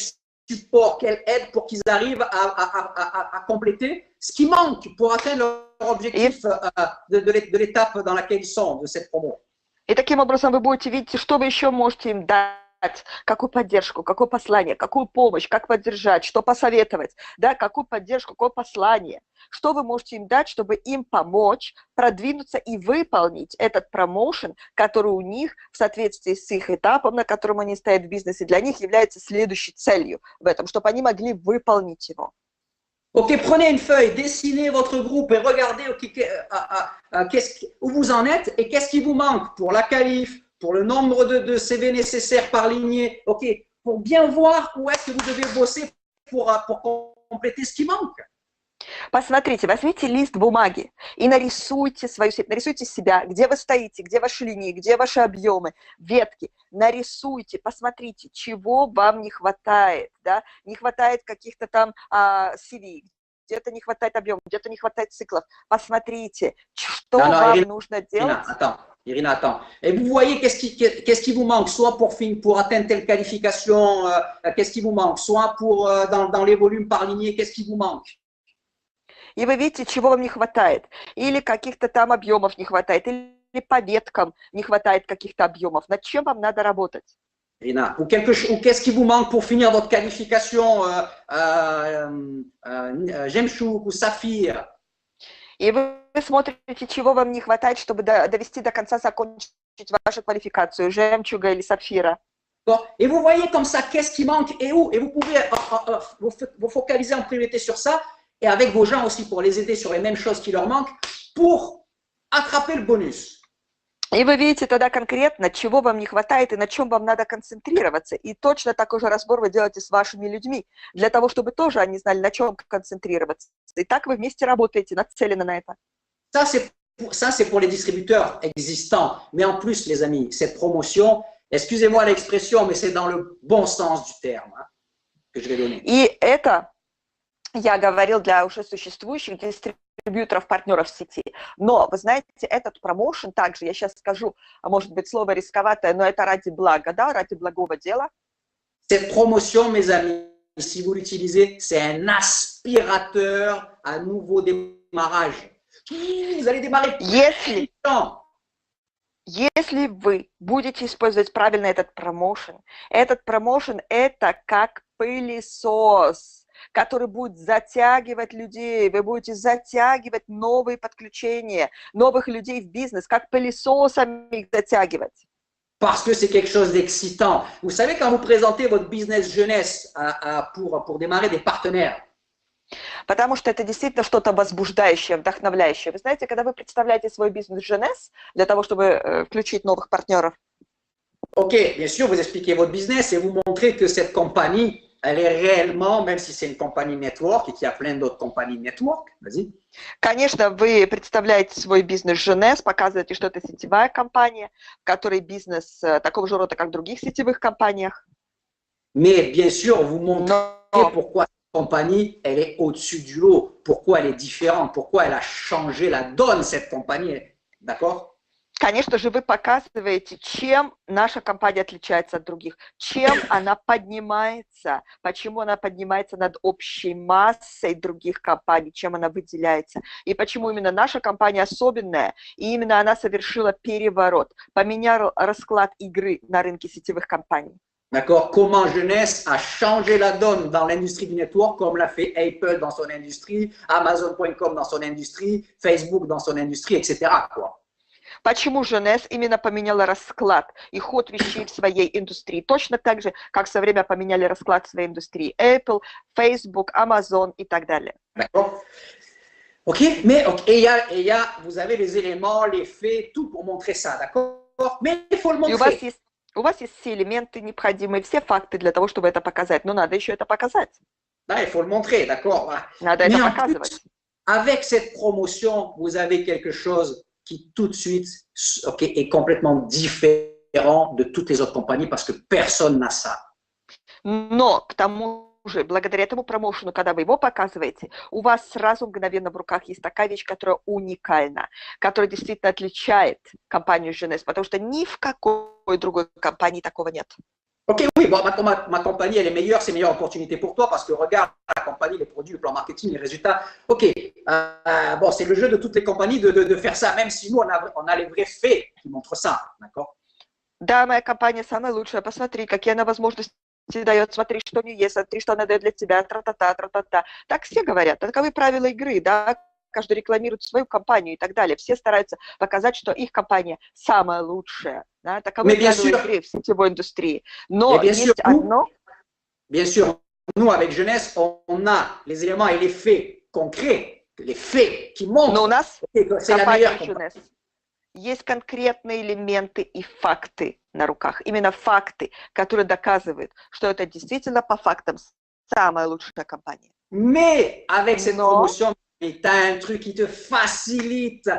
Speaker 1: support, quelle aide pour qu'ils arrivent à compléter ce qui manque pour atteindre leur objectif de l'étape dans laquelle ils sont, de cette promo.
Speaker 2: И таким образом вы будете видеть, что вы еще можете им дать какую поддержку, какое послание, какую помощь, как поддержать, что посоветовать, да, какую поддержку, какое послание, что вы можете им дать, чтобы им помочь продвинуться и выполнить этот промоушен, который у них в соответствии с их этапом, на котором они стоят в бизнесе, для них является следующей целью в этом, чтобы они могли выполнить его.
Speaker 1: Ok, prenez une feuille, dessinez votre groupe et regardez où vous en êtes et qu'est-ce qui vous manque pour la qualif, pour le nombre de CV nécessaires par lignée, ok, pour bien voir où est-ce que vous devez bosser pour compléter ce qui manque.
Speaker 2: Посмотрите, возьмите лист бумаги и нарисуйте свою сеть, нарисуйте себя, где вы стоите, где ваши линии, где ваши объемы, ветки. Нарисуйте, посмотрите, чего вам не хватает, да? Не хватает каких-то там CV, где-то не хватает объема, где-то не хватает циклов. Посмотрите, что вам нужно делать.
Speaker 1: Irina, attends. Et vous voyez qu'est-ce qui vous manque, soit pour atteindre telle qualification, qu'est-ce qui vous manque, soit pour dans les volumes par lignée, qu'est-ce qui vous manque.
Speaker 2: И вы видите, чего вам не хватает. Или каких-то там объемов не хватает, или по веткам не хватает каких-то объемов. Над чем вам надо работать?
Speaker 1: Irina, ou qu'est-ce qui vous manque pour finir votre qualification Gemchouk ou Saphir?
Speaker 2: И вы смотрите, чего вам не хватает, чтобы довести до конца, закончить вашу квалификацию, жемчуга или сапфира.
Speaker 1: Et vous voyez comme ça, qu'est-ce qui manque et où, et vous pouvez vous focaliser en priorité sur ça, et avec vos gens aussi pour les aider sur les mêmes choses qui leur manquent, pour attraper le bonus.
Speaker 2: И вы видите тогда конкретно, чего вам не хватает и на чем вам надо концентрироваться. И точно такой же разбор вы делаете с вашими людьми, для того, чтобы тоже они знали, на чем концентрироваться. И так вы вместе работаете, нацелены на это.
Speaker 1: Ça, c'est pour les distributeurs existants. Mais en plus, les amis, cette promotion, excusez-moi l'expression, mais c'est dans le bon sens du terme que je vais donner.
Speaker 2: И это я говорил для уже существующих дистрибьюторов, партнеров в сети. Но, вы знаете, этот промоушен также, я сейчас скажу, может быть, слово рисковатое, но это ради блага, да, ради благого дела.
Speaker 1: Cette promotion, mes amis, si vous l'utilisez, c'est un aspirateur à nouveau démarrage. Vous allez démarrer
Speaker 2: Если вы будете использовать правильно этот промоушен это как пылесос, который будет затягивать людей, вы будете затягивать новые подключения, новых людей в бизнес, как пылесосами их затягивать.
Speaker 1: Parce que c'est quelque chose d'excitant. Vous savez, quand vous présentez votre business jeunesse pour démarrer des partenaires,
Speaker 2: потому что это действительно что-то возбуждающее, вдохновляющее. Вы знаете, когда вы представляете свой бизнес jeunesse для того, чтобы включить новых партнеров.
Speaker 1: Ok, bien sûr, vous expliquez votre business et vous montrez que cette compagnie, elle est réellement, même si c'est une compagnie network et qu'il y a plein d'autres compagnies network, vas-y.
Speaker 2: Конечно, вы представляете свой бизнес jeunesse, показываете, что это сетевая компания, в которой бизнес такого же рода, как в других сетевых компаниях.
Speaker 1: Mais bien sûr, vous montrez pourquoi cette compagnie, elle est au-dessus du lot, pourquoi elle est différente, pourquoi elle a changé la donne, cette compagnie, d'accord?
Speaker 2: Конечно же, вы показываете, чем наша компания отличается от других, чем она поднимается, почему она поднимается над общей массой других компаний, чем она выделяется, и почему именно наша компания особенная, и именно она совершила переворот, поменяла расклад игры на рынке сетевых компаний.
Speaker 1: D'accord? Comment Jeunesse a changé la donne dans l'industrie du network, comme l'a fait Apple dans son industrie, Amazon.com dans son industrie, Facebook dans son industrie, etc., quoi.
Speaker 2: Почему jeunesse именно поменяла расклад и ход вещей в своей индустрии? Точно так же, как в свое время поменяли расклад в своей индустрии Apple, Facebook, Amazon и так далее.
Speaker 1: D'accord. Ok, mais et il y a, vous avez les éléments, les faits, tout pour montrer ça, d'accord? Mais il faut le montrer.
Speaker 2: У вас есть все элементы необходимые, все факты для того, чтобы это показать. Но надо еще это показать.
Speaker 1: Да, il faut le montrer, d'accord?
Speaker 2: Надо это показывать.
Speaker 1: Avec cette promotion, vous avez quelque chose qui tout de suite est complètement différent de toutes les autres compagnies parce que personne n'a ça.
Speaker 2: Но к тому же, благодаря этому промоушену, когда вы его показываете, у вас сразу мгновенно в руках есть такая вещь, которая уникальна, которая действительно отличает компанию jeunesse, потому что ни в какой другой компании такого нет.
Speaker 1: Ok, oui, bon, ma compagnie, elle est meilleure, c'est une meilleure opportunité pour toi parce que regarde la compagnie, les produits, le plan marketing, les résultats. Ok, bon, c'est le jeu de toutes les compagnies de faire ça, même si nous, on a les vrais faits qui montrent ça, d'accord?
Speaker 2: Да, моя компания самая лучшая, посмотри, какие она возможности дает, смотри, что не есть, смотри, что она дает для тебя, тра-та-та, тра-та-та. Так все говорят, таковы правила игры, да, каждый рекламирует свою компанию и так далее. Все стараются показать, что их компания самая лучшая, да, таковы
Speaker 1: Mais bien
Speaker 2: правила
Speaker 1: sûr,
Speaker 2: игры в сетевой индустрии.
Speaker 1: et
Speaker 2: Но есть одно,
Speaker 1: bien sûr, nous, avec Jeunesse, on a les éléments et les faits concrets, les faits qui
Speaker 2: но у
Speaker 1: montrent
Speaker 2: нас
Speaker 1: que c'est la
Speaker 2: компания
Speaker 1: meilleure compagnie.
Speaker 2: Jeunesse. Есть конкретные элементы и факты на руках. Именно факты, которые доказывают, что это действительно по фактам самая лучшая компания.
Speaker 1: Mais avec cette
Speaker 2: Но
Speaker 1: promotion, tu as un truc qui te facilite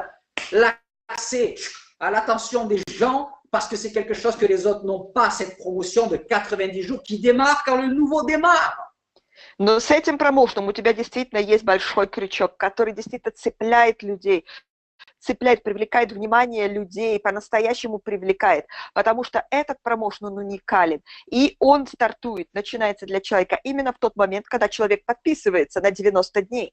Speaker 1: l'accès à l'attention des gens parce que c'est quelque chose que les autres n'ont pas, cette promotion de 90 jours qui démarre quand le nouveau démarre.
Speaker 2: Но с этим промоушеном у тебя действительно есть большой крючок, который действительно цепляет людей, цепляет, привлекает внимание людей, по-настоящему привлекает, потому что этот промоушен, он уникален, и он стартует, начинается для человека именно в тот момент, когда человек подписывается на 90 дней.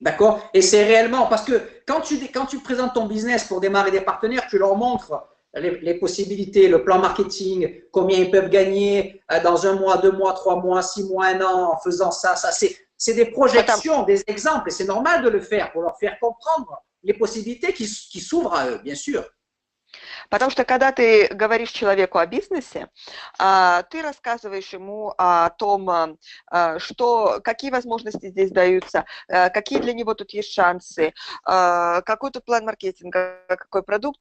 Speaker 1: D'accord? Et c'est réellement, parce que quand tu présentes ton business pour démarrer des partenaires, tu leur montres les possibilités, le plan marketing, combien ils peuvent gagner dans 1 mois, 2 mois, 3 mois, 6 mois, 1 an en faisant ça. C'est des projections, des exemples, et c'est normal de le faire pour leur faire comprendre les possibilités qui s'ouvrent à eux, bien sûr.
Speaker 2: Потому что когда ты говоришь человеку о бизнесе, ты рассказываешь ему о том, какие возможности здесь даются, какие для него тут есть шансы, какой тут план маркетинга, какой продукт,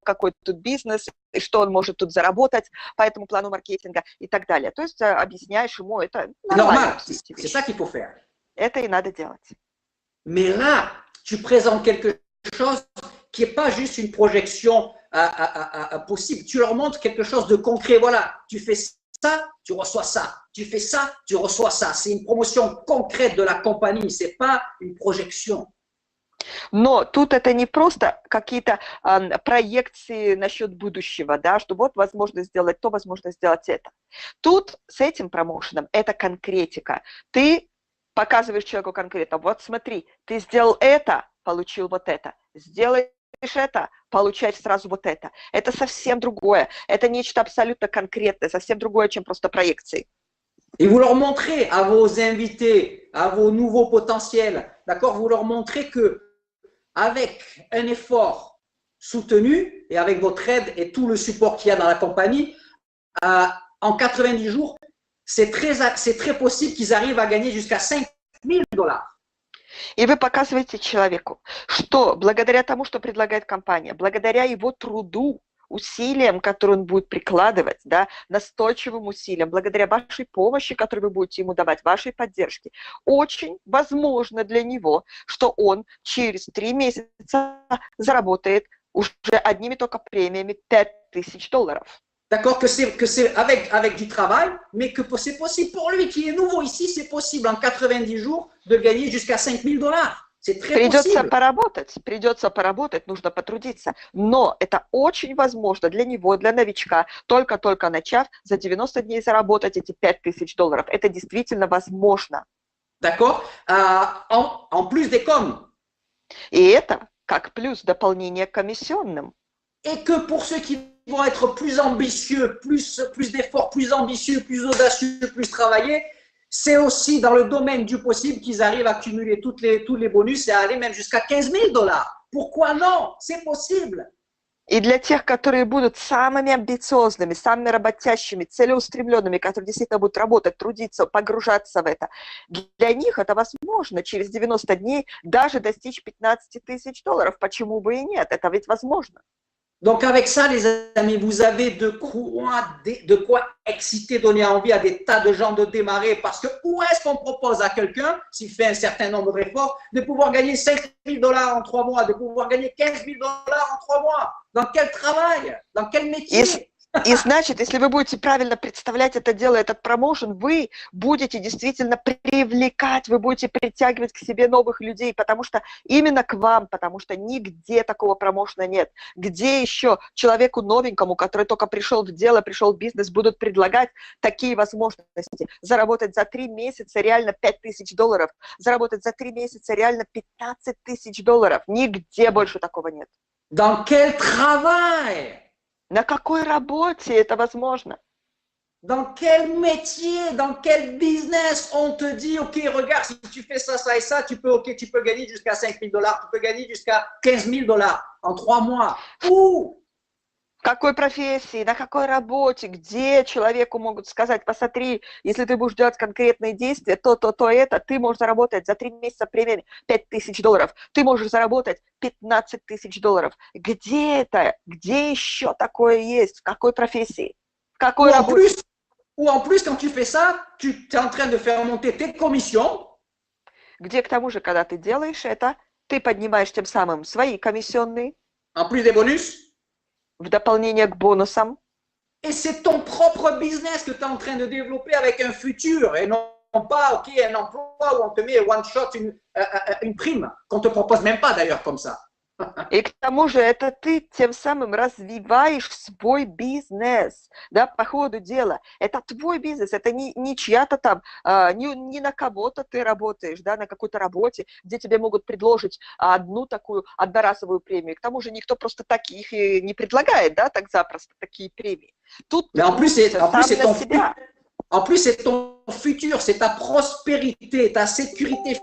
Speaker 2: какой тут бизнес, и что он может тут заработать по этому плану маркетинга и так далее. То есть объясняешь ему, это нормально.
Speaker 1: C'est ça qu'il faut faire.
Speaker 2: Это и надо делать.
Speaker 1: Mais là, tu présentes quelque chose qui n'est pas juste une projection possible. Tu leur montres quelque chose de concret. Voilà, tu fais ça, tu reçois ça. Tu fais ça, tu reçois ça. C'est une promotion concrète de la compagnie. Ce n'est pas une projection.
Speaker 2: Но тут это не просто какие-то проекции насчет будущего, да, что вот возможно сделать то, возможно сделать это. Тут с этим промоушеном это конкретика. Ты показываешь человеку конкретно, вот смотри, ты сделал это, получил вот это, сделаешь это, получаешь сразу вот это. Это совсем другое, это нечто абсолютно конкретное, совсем другое, чем просто проекции.
Speaker 1: Et vous leur montrez à vos invités, à vos nouveaux potentiels, d'accord, vous leur montrez que avec un effort soutenu et avec votre aide et tout le support qu'il y a dans la compagnie, en 90 jours, c'est très possible qu'ils arrivent à gagner jusqu'à $5,000.
Speaker 2: И вы показываете человеку, что благодаря тому, что предлагает компания, благодаря его труду, усилиям, которые он будет прикладывать, да, настойчивым усилиям, благодаря вашей помощи, которую вы будете ему давать, вашей поддержке, очень возможно для него, что он через 3 месяца заработает уже одними только премиями $5,000.
Speaker 1: D'accord, que c'est avec du travail, mais que c'est possible pour lui qui est nouveau ici, c'est possible en 90 jours de gagner jusqu'à $5,000. C'est très possible.
Speaker 2: Придется поработать, нужно потрудиться. Но это очень возможно для него, для новичка, только начав за 90 дней заработать эти $5,000. Это действительно возможно.
Speaker 1: D'accord, en plus des coms.
Speaker 2: И это как плюс дополнение к комиссионным.
Speaker 1: Et que pour ceux qui vont être plus ambitieux, plus d'efforts, plus ambitieux, plus audacieux, plus travaillés, c'est aussi dans le domaine du possible qu'ils arrivent à cumuler tous les bonus et à aller même jusqu'à $15,000. Pourquoi non? C'est possible.
Speaker 2: И для тех, которые будут самыми амбициозными, самыми работящими, целеустремленными, которые действительно будут работать, трудиться, погружаться в это, для них это возможно через 90 дней даже достичь $15,000. Почему бы и нет? Это ведь возможно.
Speaker 1: Donc avec ça, les amis, vous avez de quoi exciter, donner envie à des tas de gens de démarrer, parce que où est-ce qu'on propose à quelqu'un, s'il fait un certain nombre d'efforts, de pouvoir gagner $5,000 en 3 mois, de pouvoir gagner $15,000 en 3 mois? Dans quel travail? Dans quel métier?
Speaker 2: И значит, если вы будете правильно представлять это дело, этот промоушен, вы будете действительно привлекать, вы будете притягивать к себе новых людей, потому что именно к вам, потому что нигде такого промоушена нет. Где еще человеку новенькому, который только пришел в дело, пришел в бизнес, будут предлагать такие возможности? Заработать за 3 месяца реально $5,000, заработать за 3 месяца реально $15,000. Нигде больше такого нет.
Speaker 1: Dans quel travail?
Speaker 2: На какой работе это возможно?
Speaker 1: Dans quel métier, dans quel business on te dit, OK, regarde, si tu fais ça, ça et ça, tu peux, OK, tu peux gagner jusqu'à 5 000 $, tu peux gagner jusqu'à 15 000 $ en 3 mois. Où?
Speaker 2: В какой профессии, на какой работе, где человеку могут сказать, посмотри, если ты будешь делать конкретные действия, то, это, ты можешь заработать за 3 месяца примерно $5000, ты можешь заработать $15 000. Где это? Где еще такое есть? В какой профессии? В какой работе?
Speaker 1: Ou en plus, quand tu fais ça, tu es en train de faire monter tes commissions.
Speaker 2: Где, к тому же, когда ты делаешь это, ты поднимаешь тем самым свои комиссионные.
Speaker 1: En plus des bonus.
Speaker 2: В дополнение к бонусам.
Speaker 1: Et c'est ton propre business que tu es en train de développer avec un futur et non pas, OK, un emploi où on te met one shot, une prime qu'on ne te propose même pas d'ailleurs comme ça.
Speaker 2: И к тому же это ты тем самым развиваешь свой бизнес, да, по ходу дела. Это твой бизнес, это не чья-то там, не на кого-то ты работаешь, да, на какой-то работе, где тебе могут предложить одну такую одноразовую премию. К тому же никто просто таких и не предлагает, да, так запросто такие премии. Тут
Speaker 1: en plus, c'est ton futur, c'est ta prospérité, ta sécurité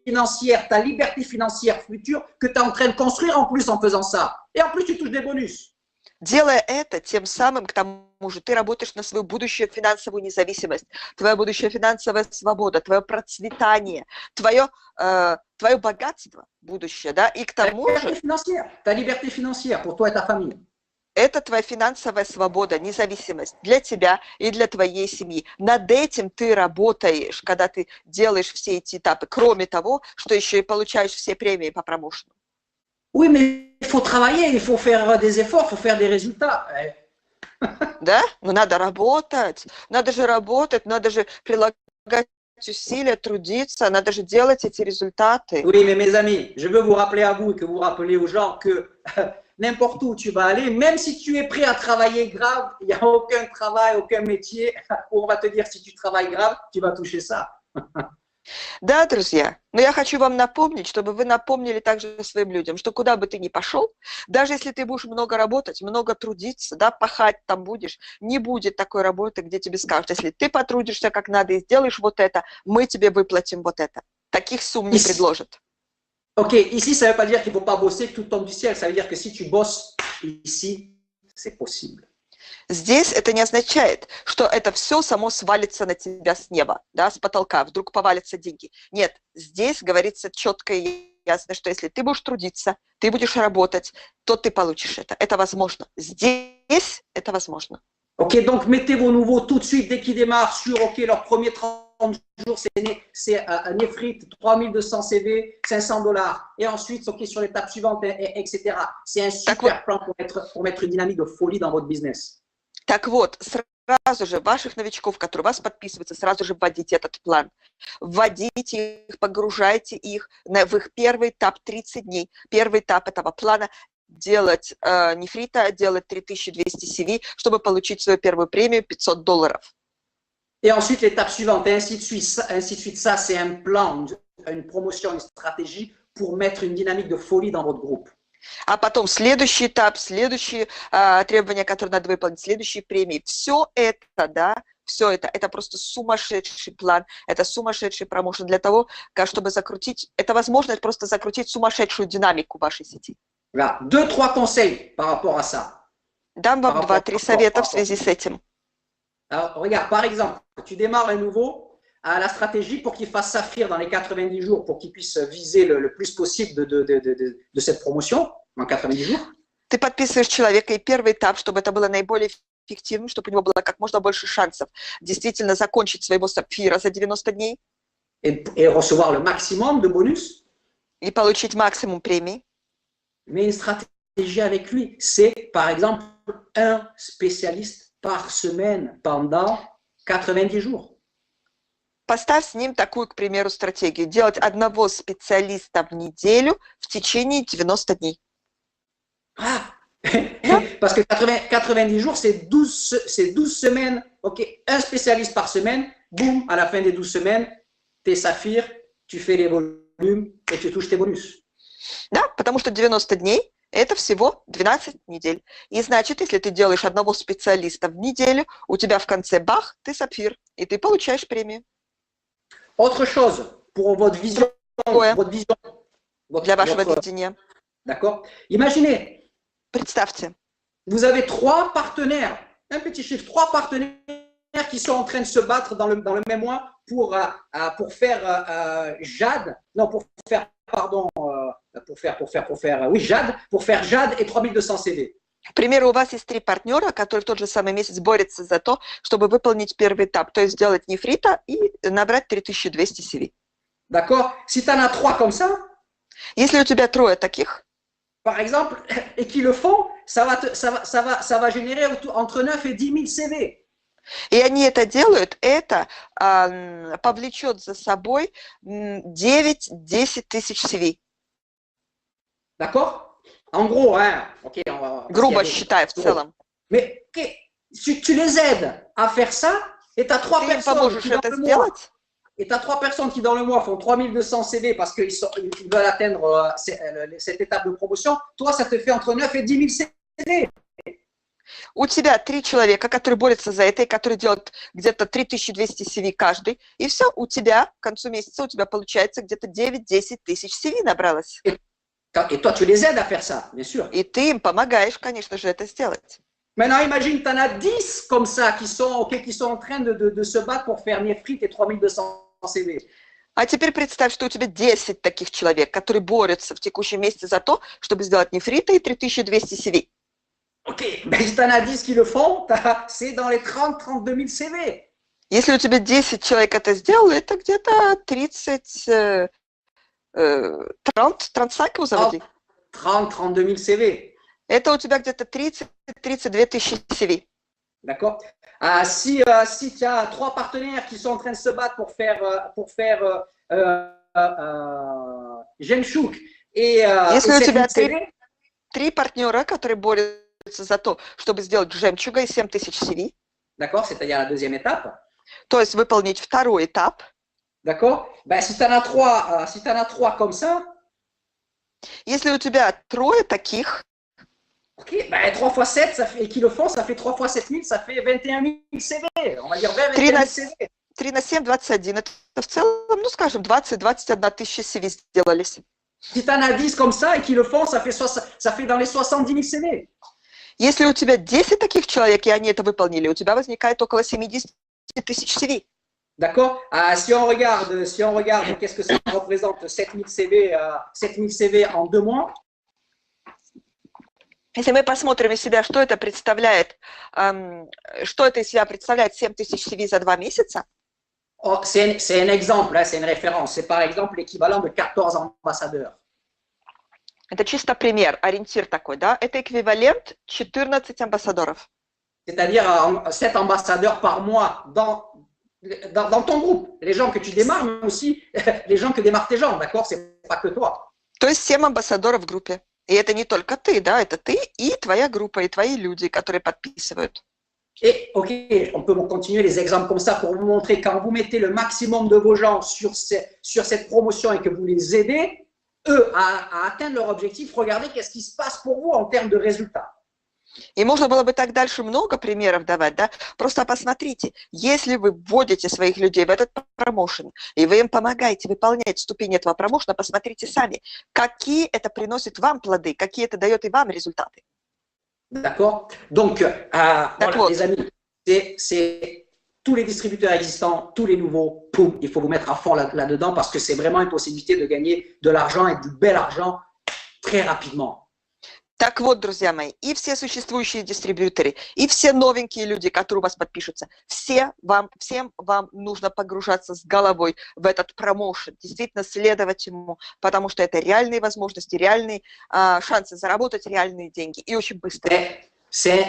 Speaker 1: financière, ta liberté financière future que tu es en train de construire en plus en faisant ça. Et en plus, tu touches des bonus.
Speaker 2: Делая это, тем самым, к тому же, ты работаешь на свою будущую финансовую независимость, твоя будущая финансовая свобода, твое процветание, твое богатство будущее, да, и к тому же...
Speaker 1: Ta liberté financière pour toi et ta famille.
Speaker 2: Это твоя финансовая свобода, независимость для тебя и для твоей семьи. Над этим ты работаешь, когда ты делаешь все эти этапы, кроме того, что еще и получаешь все премии по промоушену.
Speaker 1: Oui, mais il faut travailler, il faut faire des efforts, il faut faire des résultats.
Speaker 2: Да? Но надо работать, надо же работать, надо же прилагать усилия, трудиться, надо же делать эти результаты.
Speaker 1: Oui, mais mes amis, je veux vous rappeler à vous et que vous rappelez aux gens que n'importe où tu vas aller, même si tu es prêt à travailler grave, il n'y a aucun travail, aucun métier où on va te dire si tu travailles grave, tu vas toucher ça.
Speaker 2: Да, друзья, но я хочу вам напомнить, чтобы вы напомнили также своим людям, что куда бы ты ни пошел, даже если ты будешь много работать, много трудиться, да, пахать там будешь, не будет такой работы, где тебе скажут, если ты потрудишься как надо и сделаешь вот это, мы тебе выплатим вот это. Таких сумм не предложат.
Speaker 1: Ok, ici, ça ne veut pas dire qu'il ne faut pas bosser, que tout tombe du ciel. Ça veut dire que si tu bosses ici, c'est possible.
Speaker 2: Здесь это не означает, что это все само свалится на тебя с неба, да, с потолка, вдруг повалятся деньги. Нет, здесь говорится четко и ясно, что если ты будешь трудиться, ты будешь работать, то ты получишь это. Это возможно. Здесь это возможно.
Speaker 1: Ok, donc mettez vos nouveaux tout de suite dès qu'ils démarrent sur leurs premiers 30 jours, c'est Nefrit, 3200 CV, $500. Et ensuite, sur l'étape suivante, etc. C'est un super plan pour mettre une dynamique de folie dans votre business.
Speaker 2: Так вот, сразу же ваших новичков, которые у вас подписываются, сразу же вводите этот план. Вводите их, погружайте их в их первый этап 30 дней. Первый этап этого плана делать нефрита, делать 3200 CV, чтобы получить свою первую премию $500.
Speaker 1: Et ensuite, l'étape suivante, et ainsi de suite. Ça, c'est un plan, une promotion, une stratégie pour mettre une dynamique de folie dans votre groupe.
Speaker 2: А потом следующий этап, следующие требования, которые надо выполнить, следующие премии. Все это, да, все это просто сумасшедший план, это сумасшедший промоушен для того, чтобы закрутить, это возможность просто закрутить сумасшедшую динамику вашей сети.
Speaker 1: Voilà, 2-3 conseils par rapport à ça.
Speaker 2: Дам вам 2-3 совета в связи с этим.
Speaker 1: Alors, regarde, par exemple, tu démarres un nouveau, la stratégie pour qu'il fasse saphir dans les 90 jours, pour qu'il puisse viser le plus possible de cette promotion en 90 jours.
Speaker 2: Ты подписываешь человека, и первый этап, чтобы это было наиболее эффективным, чтобы у него было как можно больше шансов действительно закончить своего сапфира за 90 дней.
Speaker 1: Et recevoir le maximum de bonus.
Speaker 2: И получить максимум премий.
Speaker 1: Mais une stratégie avec lui, c'est par exemple un spécialiste par semaine pendant 90 jours.
Speaker 2: Поставь с ним такую, к примеру, стратегию. Делать одного специалиста в неделю в течение 90 дней.
Speaker 1: Ah, parce que 90 jours, c'est 12 semaines. Ok, un spécialiste par semaine. Boum, à la fin des 12 semaines, tes saphirs, tu fais les volumes et tu touches tes bonus.
Speaker 2: Да, потому что 90 дней Это всего 12 недель. И значит, если ты делаешь одного специалиста в неделю, у тебя в конце бах, ты сапфир, и ты получаешь премию.
Speaker 1: Autre chose, pour votre vision,
Speaker 2: Другое для вашего
Speaker 1: votre-
Speaker 2: видения.
Speaker 1: d'accord? Imaginez,
Speaker 2: Представьте,
Speaker 1: vous avez 3 partenaires, un petit chiffre, 3 partenaires qui sont en train de se battre dans le même mois pour faire Jade, non, pour faire, pardon, pour faire Jade et 3200 CV.
Speaker 2: к примеру, у вас есть 3 партнера, которые в тот же самый месяц борются за то, чтобы выполнить первый этап, то есть сделать нефрита и набрать 3200 CV.
Speaker 1: D'accord? Si tu en as 3 comme ça,
Speaker 2: Если у тебя 3 таких,
Speaker 1: par exemple, et qui le font, ça va générer entre 9 et 10 000 CV.
Speaker 2: и они это делают, это повлечет за собой 9-10 тысяч CV.
Speaker 1: D'accord? En gros, hein, ok,
Speaker 2: Грубо считая в целом.
Speaker 1: Mais tu les aides à faire ça, et tu as 3
Speaker 2: Ты им
Speaker 1: personnes
Speaker 2: поможешь
Speaker 1: qui dans
Speaker 2: это
Speaker 1: le mois,
Speaker 2: сделать,
Speaker 1: et tu as 3 personnes qui dans le mois font 3200 CV parce qu'ils veulent atteindre cette étape de promotion. Toi, ça te fait entre 9 et 10 000 CV.
Speaker 2: у тебя 3 человека, которые борются за это, и которые делают где-то 3200 CV каждый, и все, у тебя к концу месяца у тебя получается где-то 9-10 тысяч CV набралось.
Speaker 1: Et toi, tu les aides à faire ça, bien sûr.
Speaker 2: И ты им помогаешь, конечно же, это сделать.
Speaker 1: Maintenant, imagine, tu en as 10 comme ça qui sont en train de se battre pour faire Nefrit et 3200 CV.
Speaker 2: А теперь представь, что у тебя 10 таких человек, которые борются в текущем месяце за то, чтобы сделать нефрита и 3200 CV.
Speaker 1: Ok, mais si tu en as 10 qui le font, c'est dans les 30-32 000 CV.
Speaker 2: Если у тебя 10 человек это сделало, это где-то 30 cycles заводи.
Speaker 1: 30-32 000 CV.
Speaker 2: Это у тебя где-то 30-32 тысячи CV.
Speaker 1: D'accord? Si tu as 3 partenaires qui sont en train de se battre pour faire Genshuk et
Speaker 2: Если у
Speaker 1: 7 000
Speaker 2: тебя
Speaker 1: CV,
Speaker 2: 3 партнера, которые борются за то, чтобы сделать жемчуга и 7000 CV,
Speaker 1: d'accord? C'est-à-dire la deuxième étape.
Speaker 2: то есть выполнить второй этап,
Speaker 1: D'accord? Ben, si tu en as 3 comme ça,
Speaker 2: если у тебя 3 таких,
Speaker 1: ok, ben 3 x 7, ça fait, et qui le font, ça fait 3 x 7 000, ça fait 21 000 CV. On va dire 20 000 CV.
Speaker 2: 3 на 7, 21, это в целом, ну скажем, 20-21 тысяча CV сделались.
Speaker 1: Si tu en as 10 comme ça et qui le font, ça fait dans les 70 000 CV.
Speaker 2: Если у тебя 10 таких человек, и они это выполнили, у тебя возникает около 70 тысяч CV.
Speaker 1: D'accord? Si on regarde qu'est-ce que ça représente 7000 CV en 2 mois.
Speaker 2: Если мы посмотрим из себя, что это представляет, что это из себя представляет 7000 CV за 2 месяца,
Speaker 1: Oh, c'est un exemple, hein, c'est une référence. C'est par exemple l'équivalent de 14 ambassadeurs.
Speaker 2: это чисто пример, ориентир такой, да, это эквивалент 14 амбассадоров.
Speaker 1: C'est-à-dire 7 ambassadeurs par mois dans ton groupe. Les gens que tu démarres, mais aussi les gens que démarrent tes gens, d'accord? C'est pas que toi.
Speaker 2: То есть 7 амбассадоров в группе. И это не только ты, да, это ты и твоя группа, и твои люди, которые подписывают.
Speaker 1: Et ok, on peut continuer les exemples comme ça pour vous montrer quand vous mettez le maximum de vos gens sur cette promotion et que vous les aidez, eux, à atteindre leur objectif, regardez qu'est-ce qui se passe pour vous en termes de résultats.
Speaker 2: И можно было бы так дальше много примеров давать, да, просто посмотрите, если вы вводите своих людей в этот промоушен, и вы им помогаете выполнять ступени этого промоушена, посмотрите сами, какие это приносит вам плоды, какие это дает и вам результаты.
Speaker 1: D'accord? Donc, voilà,
Speaker 2: вот.
Speaker 1: les amis, c'est tous les distributeurs existants, tous les nouveaux, poum, il faut vous mettre à fond là-dedans parce que c'est vraiment une possibilité de gagner de l'argent et du bel argent très rapidement.
Speaker 2: Так вот, друзья мои, и все существующие дистрибьюторы, и все новенькие люди, которые у вас подпишутся, всем вам нужно погружаться с головой в этот промоушен, действительно следовать ему, потому что это реальные возможности, реальные шансы заработать реальные деньги, и очень быстро.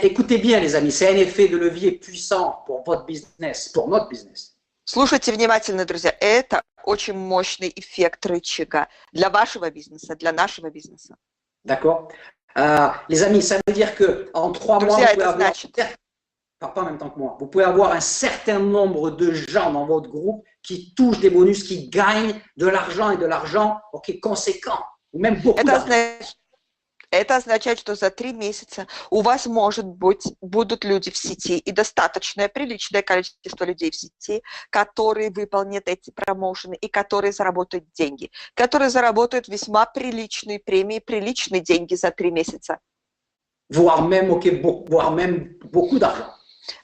Speaker 1: Écoutez bien, les amis, c'est un effet de levier puissant pour votre business, pour notre business.
Speaker 2: Слушайте внимательно, друзья, это очень мощный эффект рычага для вашего бизнеса, для нашего бизнеса.
Speaker 1: D'accord? Les amis, ça veut dire qu'en 3 mois, vous pouvez avoir, pas en même temps que moi, vous pouvez avoir un certain nombre de gens dans votre groupe qui touchent des bonus, qui gagnent de l'argent et de l'argent conséquent, ou même beaucoup d'argent.
Speaker 2: Это означает, что за 3 месяца у вас, может быть, будут люди в сети и достаточное, приличное количество людей в сети, которые выполнят эти промоушены и которые заработают деньги, которые заработают весьма приличные премии, приличные деньги за 3 месяца.
Speaker 1: Voire même beaucoup d'argent.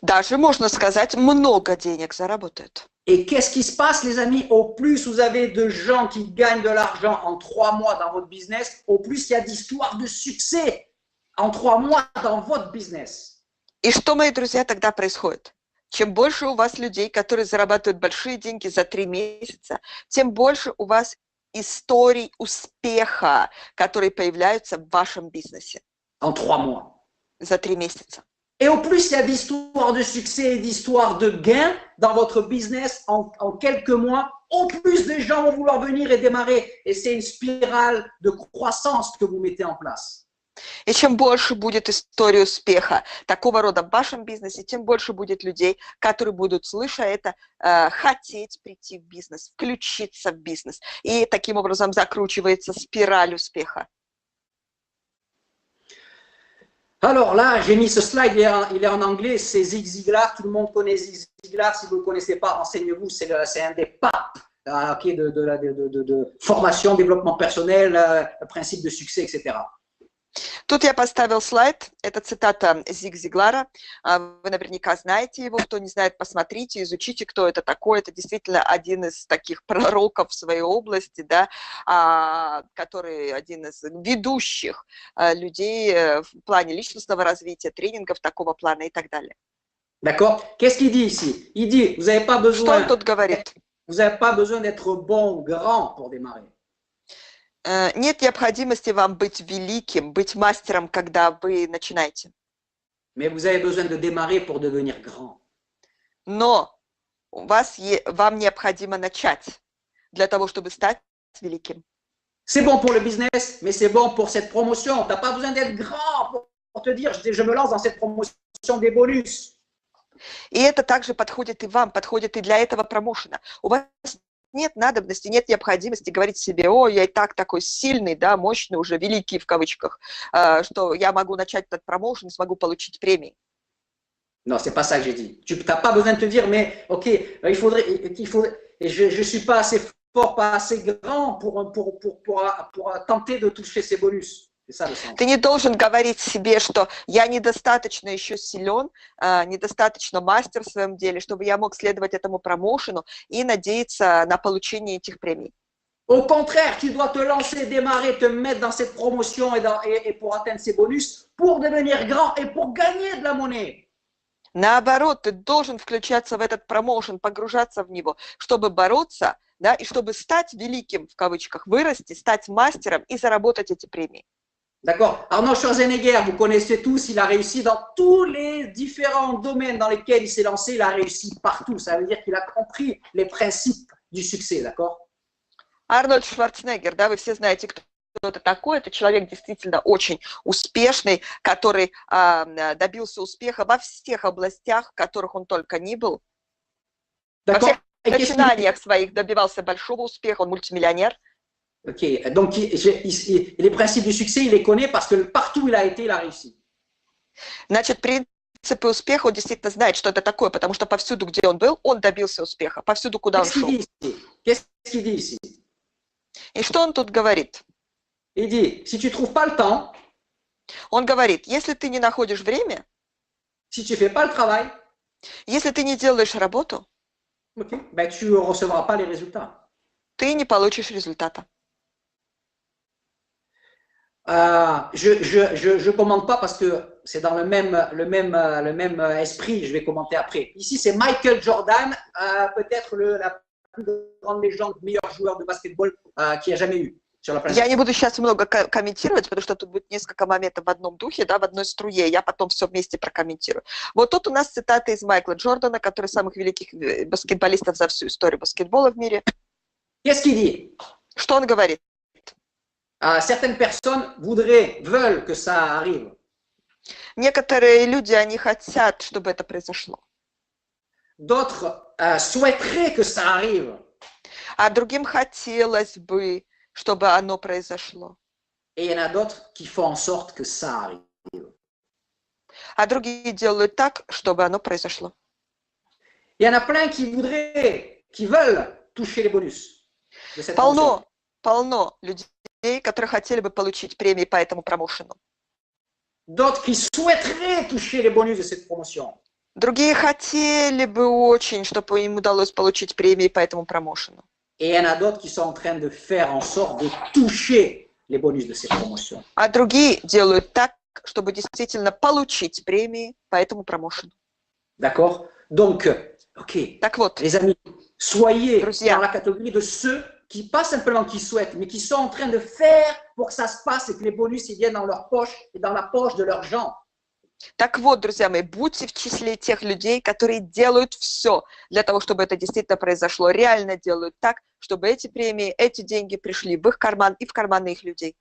Speaker 2: Даже, можно сказать, много денег заработают.
Speaker 1: Et qu'est-ce qui se passe, les amis? Au plus vous avez de gens qui gagnent de l'argent en 3 mois dans votre business, au plus il y a d'histoires de succès en 3 mois dans votre business.
Speaker 2: И что, мои друзья, тогда происходит? Чем больше у вас людей, которые зарабатывают большие деньги за 3 месяца, тем больше у вас историй успеха, которые появляются в вашем бизнесе.
Speaker 1: En 3 mois.
Speaker 2: За 3 месяца.
Speaker 1: Et au plus, il y a d'histoires de succès et d'histoires de gains dans votre business en quelques mois, au plus de gens vont vouloir venir et démarrer. Et c'est une spirale de croissance que vous mettez en place.
Speaker 2: И чем больше будет история успеха такого рода в вашем бизнесе, тем больше будет людей, которые будут, слыша это, хотеть прийти в бизнес, включиться в бизнес. И таким образом закручивается спираль успеха.
Speaker 1: Alors là, j'ai mis ce slide, il est en anglais, c'est Zig Ziglar, tout le monde connaît Zig Ziglar, si vous ne le connaissez pas, renseignez-vous, c'est un des papes de formation, développement personnel, principe de succès, etc.
Speaker 2: Тут я поставил слайд, это цитата Зиг Зиглара, вы наверняка знаете его, кто не знает, посмотрите, изучите, кто это такой, это действительно один из таких пророков в своей области, да, который один из ведущих людей в плане личностного развития, тренингов такого плана и так далее.
Speaker 1: D'accord? Qu'est-ce qu'il dit ici? Il dit, vous n'avez pas besoin,
Speaker 2: что он тут говорит?
Speaker 1: Vous n'avez pas besoin d'être bon, grand pour démarrer.
Speaker 2: Нет необходимости вам быть великим, быть мастером, когда вы начинаете.
Speaker 1: Mais vous avez besoin de démarrer pour devenir grand.
Speaker 2: Но вам необходимо начать для того, чтобы стать великим.
Speaker 1: C'est bon pour le business, mais c'est bon pour cette promotion. Tu n'as pas besoin d'être grand pour te dire, je me lance dans cette promotion des bonus.
Speaker 2: И это также подходит и вам, подходит и для этого промоушена. У вас нет надобности, нет необходимости говорить себе, о, я и так такой сильный, да, мощный, уже великий в кавычках, что я могу начать этот промоушен, смогу получить премии.
Speaker 1: Non, c'est pas ça que j'ai dit. Tu n'as pas besoin de te dire, mais ok, il faudrait je suis pas assez fort, pas assez grand pour tenter de toucher ces bonus. C'est ça le sens.
Speaker 2: Ты не должен говорить себе, что я недостаточно еще силен, недостаточно мастер в своем деле, чтобы я мог следовать этому промоушену и надеяться на получение этих премий.
Speaker 1: Au contraire, tu dois te lancer, démarrer, te mettre dans cette promotion et pour atteindre ces bonus, pour devenir grand et pour gagner de la monnaie.
Speaker 2: Наоборот, ты должен включаться в этот промоушен, погружаться в него, чтобы бороться, да, и чтобы стать великим, в кавычках, вырасти, стать мастером и заработать эти премии.
Speaker 1: D'accord. Arnold Schwarzenegger, vous connaissez tous, il a réussi dans tous les différents domaines dans lesquels il s'est lancé, il a réussi partout. Ça veut dire qu'il a compris les principes du succès, d'accord?
Speaker 2: Арнольд Шварценеггер, да, вы все знаете, кто это такой. Это человек действительно очень успешный, который добился успеха во всех областях, в которых он только ни был. Во всех начинаниях своих добивался большого успеха, он мультимиллионер.
Speaker 1: Ok, donc les principes du succès, il les connaît parce que partout où il a été, il a réussi.
Speaker 2: Значит, принципы успеха он действительно знает, что это такое, потому что повсюду, где он был, он добился успеха, повсюду, куда он шел.
Speaker 1: Qu'est-ce qu'il dit ici?
Speaker 2: И что он тут говорит?
Speaker 1: Il dit, si tu trouves pas le temps,
Speaker 2: он говорит, если ты не находишь время,
Speaker 1: si tu fais pas le travail,
Speaker 2: если ты не делаешь работу,
Speaker 1: okay, ben tu ne recevras pas les résultats.
Speaker 2: Ты не получишь результата.
Speaker 1: Je commande pas parce que c'est dans le même esprit, je vais commenter après. Ici, c'est Michael Jordan, peut-être la plus grande légende, meilleur joueur de basketball qu'il y a jamais eu sur la planète.
Speaker 2: Я не буду сейчас много комментировать, потому что тут будет несколько моментов в одном духе, да, в одной струе, я потом все вместе прокомментирую. Вот тут у нас цитата из Майкла Джордана, который самых великих баскетболистов за всю историю баскетбола в мире.
Speaker 1: Qu'est-ce qu'il dit?
Speaker 2: Что он говорит?
Speaker 1: Certaines personnes veulent que ça arrive.
Speaker 2: Некоторые люди, они хотят, чтобы это произошло.
Speaker 1: D'autres souhaiteraient que ça arrive.
Speaker 2: А другим хотелось бы, чтобы оно произошло.
Speaker 1: et il y en a d'autres qui font en sorte que ça arrive.
Speaker 2: А другие делают так, чтобы оно произошло.
Speaker 1: Il y en a plein qui veulent toucher les bonus de cette promotion.
Speaker 2: Полно людей, которые хотели бы получить премии по этому промоушену.
Speaker 1: D'autres qui souhaiteraient toucher les bonus de cette promotion.
Speaker 2: Другие хотели бы очень, чтобы им удалось получить премии по этому промоушену.
Speaker 1: Et il y en a d'autres qui sont en train de faire en sorte de toucher les bonus de cette promotion.
Speaker 2: А другие делают так, чтобы действительно получить премии по этому промоушену.
Speaker 1: D'accord? Donc, ok,
Speaker 2: Так вот,
Speaker 1: les amis, soyez
Speaker 2: Друзья.
Speaker 1: dans la catégorie de ceux qui, pas simplement qui souhaitent, mais qui sont en train de faire pour que ça se passe et que les bonus ils viennent dans leur poche et dans la poche de leurs gens.
Speaker 2: так вот, друзья мои, будьте в числе тех людей, которые делают все для того, чтобы это действительно произошло, реально делают так, чтобы эти премии, эти деньги пришли в их карман и в карманы их людей.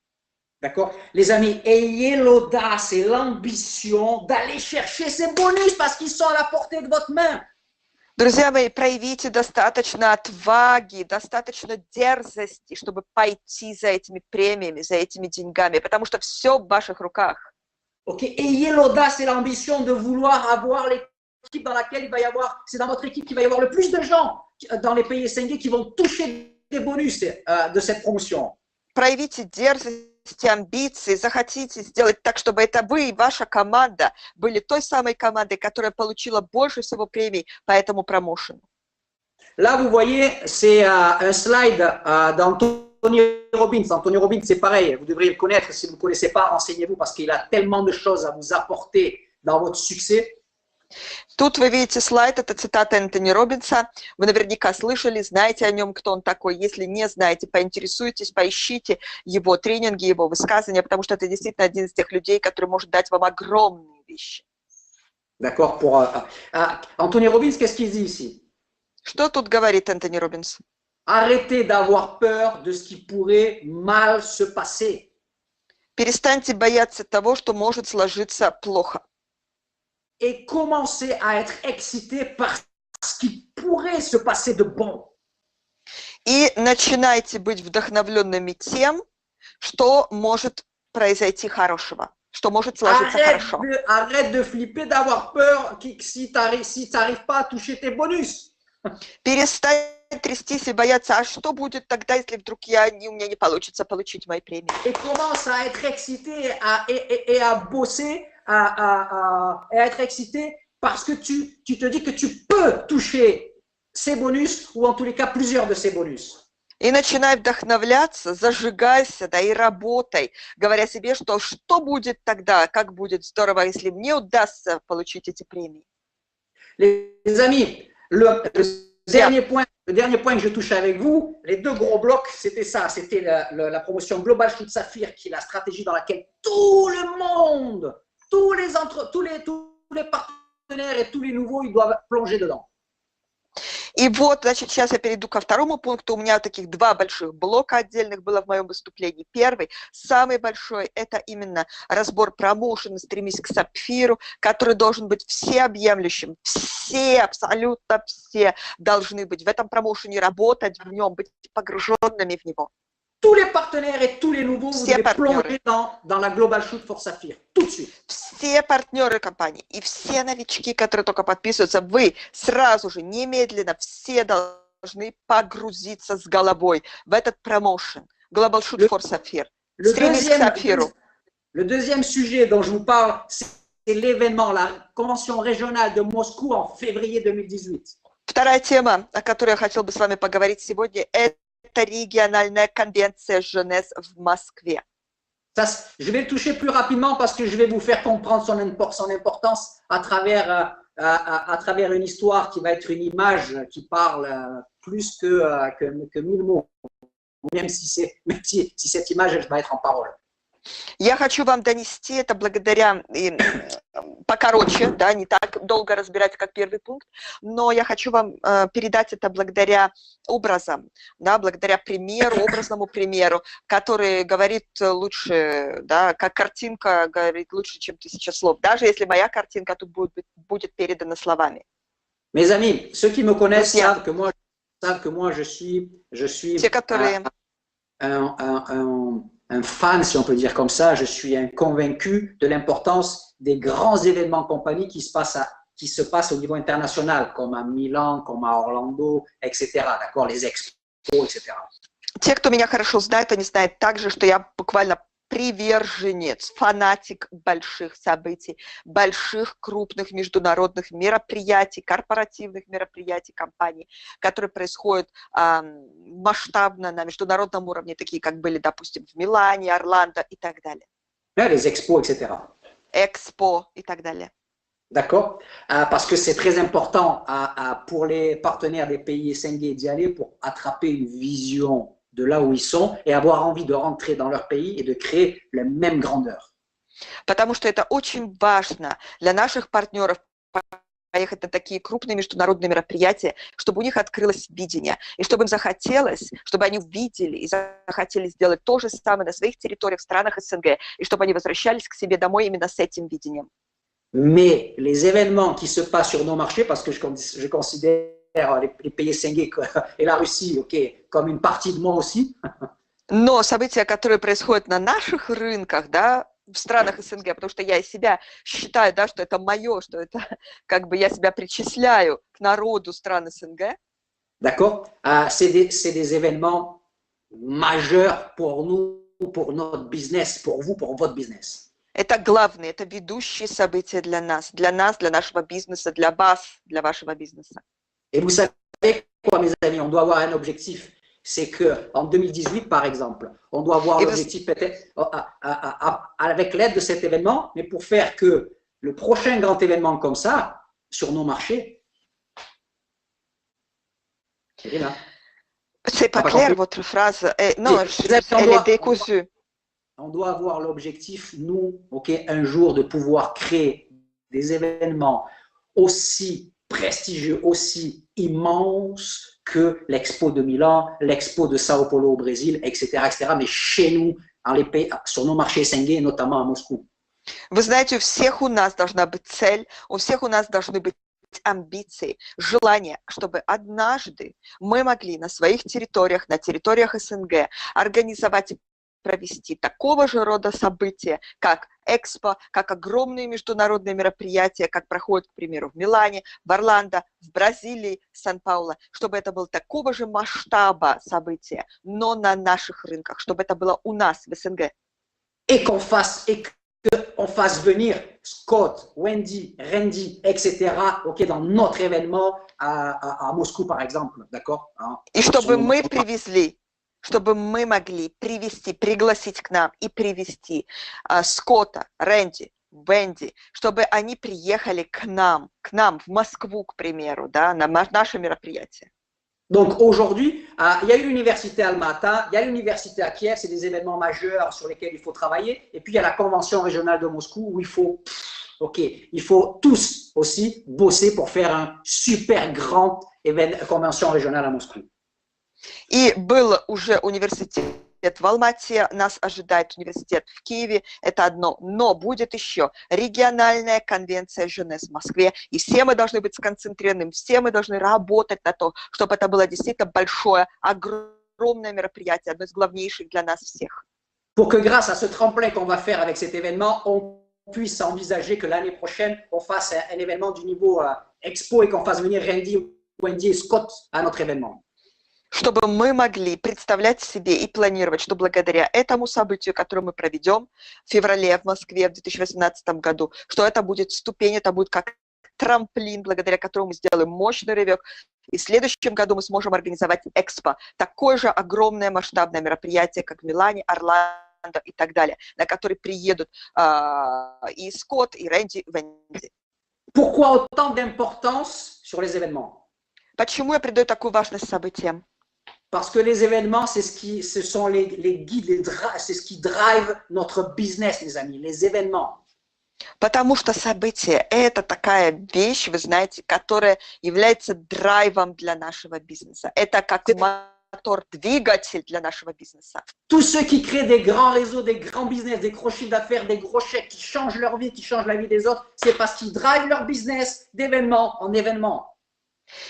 Speaker 1: D'accord? Les amis, ayez l'audace et l'ambition d'aller chercher ces bonus parce qu'ils sont à la portée de votre main.
Speaker 2: Друзья мои, проявите достаточно отваги, достаточно дерзости, чтобы пойти за этими премиями, за этими деньгами, потому что все в ваших руках.
Speaker 1: Ok, ayez l'audace et l'ambition de vouloir avoir l'équipe dans laquelle il va y avoir, c'est dans votre équipe qu'il va y avoir le plus de gens dans les pays SNG qui vont toucher des bonus de cette promotion.
Speaker 2: Проявите дерзость и амбиции, захотите сделать так, чтобы это вы и ваша команда были той самой командой, которая получила больше всего премий по этому промоушену.
Speaker 1: Là, vous voyez, c'est un slide d'Anthony Robbins. Anthony Robbins, c'est pareil, vous devriez le connaître. Si vous ne le connaissez pas, renseignez-vous parce qu'il a tellement de choses à vous apporter dans votre succès.
Speaker 2: Тут вы видите слайд, это цитата Энтони Робинса. Вы наверняка слышали, знаете о нем, кто он такой. Если не знаете, поинтересуйтесь, поищите его тренинги, его высказывания, потому что это действительно один из тех людей, который может дать вам огромные вещи.
Speaker 1: D'accord. Pour Anthony Robbins, qu'est-ce qu'il dit ici?
Speaker 2: Что тут говорит Энтони Робинс?
Speaker 1: Arrêtez d'avoir peur de ce qui pourrait mal se passer.
Speaker 2: Перестаньте бояться того, что может сложиться плохо.
Speaker 1: Et commencez à être excité par ce qui pourrait se passer de bon.
Speaker 2: И начинайте быть вдохновленными тем, что может произойти хорошего, что может сложиться хорошо.
Speaker 1: Arrête de flipper, d'avoir peur si tu n'arrives pas à toucher tes bonus.
Speaker 2: Перестань трястись и бояться, а что будет тогда, если вдруг у меня не получится получить мои премии?
Speaker 1: Et commence à être excité et à bosser, à être excité parce que tu te dis que tu peux toucher ces bonus ou en tous les cas plusieurs de ces bonus.
Speaker 2: И начинай вдохновляться, зажигайся, да, и работай, говоря себе, что будет тогда, как будет здорово, если мне удастся получить эти премии.
Speaker 1: Les amis, le dernier point que je touche avec vous, les deux gros blocs, c'était ça, c'était la promotion Global Shoot Saphir, qui est la stratégie dans laquelle tout le monde, tous les partenaires et tous les nouveaux, ils doivent plonger dedans.
Speaker 2: И вот, значит, сейчас я перейду ко второму пункту. У меня таких два больших блока отдельных было в моем выступлении. Первый, самый большой, это именно разбор промоушена «Стремись к сапфиру», который должен быть всеобъемлющим. Все, абсолютно все должны быть в этом промоушене, работать в нем, быть погруженными в него.
Speaker 1: Tous les partenaires et tous les nouveaux, vous devez plonger dans la Global Shoot for Saphir, tout de suite.
Speaker 2: Все партнеры компании и все новички, которые только подписываются, вы сразу же, немедленно, все должны погрузиться с головой в этот промоушен. Global Shoot for Saphir. Стремись к сапфиру.
Speaker 1: Le deuxième sujet dont je vous parle, c'est l'événement, la convention régionale de Moscou en février 2018.
Speaker 2: Вторая тема, о которой я хотел бы с вами поговорить сегодня, это региональная конвенция Женес в Москве.
Speaker 1: Je vais le toucher plus rapidement parce que je vais vous faire comprendre son importance à travers une histoire qui va être une image qui parle plus que 1000 mots, même si cette image va être en parole.
Speaker 2: Я хочу вам донести это благодаря, покороче, да, не так долго разбирать, как первый пункт, но я хочу вам передать это благодаря образам, да, благодаря примеру, образному примеру, который говорит лучше, да, как картинка говорит лучше, чем 1000 слов, даже если моя картинка тут будет передана словами.
Speaker 1: Mes amis, ceux qui me connaissent savent que moi je suis
Speaker 2: Те, которые
Speaker 1: un fan, si on peut dire comme ça. Je suis un convaincu de l'importance des grands événements compagnie qui se passent au niveau international, comme à Milan, comme à Orlando, etc. D'accord, les expos, etc.
Speaker 2: Те, кто меня хорошо знает, они знают также, что я буквально приверженец, фанатик больших событий, больших крупных международных мероприятий, корпоративных мероприятий компаний, которые происходят масштабно на международном уровне, такие как были, допустим, в Милане, Орландо и так далее.
Speaker 1: Les expos, etc.
Speaker 2: Экспо и так далее.
Speaker 1: D'accord, parce que c'est très important pour les partenaires des pays SNG d'y aller pour attraper une vision de là où ils sont et avoir envie de rentrer dans leur pays et de créer la même grandeur.
Speaker 2: Потому что это очень важно для наших партнеров поехать на такие крупные международные мероприятия, чтобы у них открылось видение, и чтобы им захотелось, чтобы они увидели и захотели сделать то же самое на своих территориях, в странах СНГ, и чтобы они возвращались к себе домой именно с этим видением.
Speaker 1: Mais les événements qui se passent sur nos marchés, parce que je considère les pays SNG et la Russie, comme une partie de moi aussi.
Speaker 2: Но события, которые происходят на наших рынках, да, в странах СНГ, потому что я и себя считаю, да, что это мое, что это как бы я себя причисляю к народу стран СНГ.
Speaker 1: D'accord, c'est des événements majeurs pour nous, pour notre business, pour vous, pour votre business.
Speaker 2: Это главные, это ведущие события для нас, для нашего бизнеса, для вас, для вашего бизнеса.
Speaker 1: Et vous savez quoi, mes amis, on doit avoir un objectif. C'est qu'en 2018, par exemple, on doit avoir l'objectif peut-être avec l'aide de cet événement, mais pour faire que le prochain grand événement comme ça, sur nos marchés,
Speaker 2: c'est pas clair votre phrase. Non, elle est décousue.
Speaker 1: On doit avoir l'objectif, nous, un jour, de pouvoir créer des événements aussi prestigieux, aussi immenses que l'Expo de Milan, l'Expo de Sao Paulo au Brésil, etc., etc., mais chez nous, sur nos marchés SNG, notamment à Moscou.
Speaker 2: Вы знаете, у всех у нас должна быть цель, у всех у нас должны быть амбиции, желание, чтобы однажды мы могли на своих территориях, на территориях СНГ организовать и провести такого же рода события, как Экспо, как огромные международные мероприятия, как проходят, к примеру, в Милане, в Орландо, в Бразилии, в Сан-Пауло, чтобы это было такого же масштаба события, но на наших рынках, чтобы это было у нас в СНГ.
Speaker 1: Et qu'on fasse venir Scott, Wendy, Randy, etc., dans notre événement à Moscou, par exemple, d'accord?
Speaker 2: И чтобы мы привезли, чтобы мы могли пригласить к нам и привести Скотта, Рэнди, Венди, чтобы они приехали к нам в Москву, к примеру, да, на наше мероприятие.
Speaker 1: Donc aujourd'hui, il y a l'université Alma-Ata, il y a l'université à Kiev, c'est des événements majeurs sur lesquels il faut travailler, et puis il y a la convention régionale de Moscou où il faut tous aussi bosser pour faire un super grand convention régionale à Moscou.
Speaker 2: И был уже университет в Алмате, нас ожидает университет в Киеве, это одно, но будет еще региональная конвенция Женес в Москве, и все мы должны быть сконцентрированы, все мы должны работать на то, чтобы это было действительно большое, огромное мероприятие, одно из главнейших для нас всех.
Speaker 1: Pour que grâce à ce tremplin qu'on va faire avec cet événement, on puisse envisager que l'année prochaine, on fasse un événement du niveau Expo et qu'on fasse venir Randy, Wendy et Scott à notre événement.
Speaker 2: Чтобы мы могли представлять себе и планировать, что благодаря этому событию, которое мы проведем в феврале в Москве в 2018 году, что это будет ступень, это будет как трамплин, благодаря которому мы сделаем мощный рывок, и в следующем году мы сможем организовать Экспо, такое же огромное масштабное мероприятие, как в Милане, Орландо и так далее, на который приедут и Скотт, и Рэнди, и Венди.
Speaker 1: Pourquoi autant d'importance sur les événements?
Speaker 2: Почему я придаю такую важность событиям?
Speaker 1: Parce que les événements, ce sont les guides, c'est ce qui drive notre business, mes amis, les événements.
Speaker 2: Потому что события – это такая вещь, вы знаете, которая является драйвом для нашего бизнеса. Это как мотор, двигатель для нашего бизнеса.
Speaker 1: Tous ceux qui créent des grands réseaux, des grands business, des gros chiffres d'affaires, des gros chèques, qui changent leur vie, qui changent la vie des autres, c'est parce qu'ils drivent leur business d'événement en événement.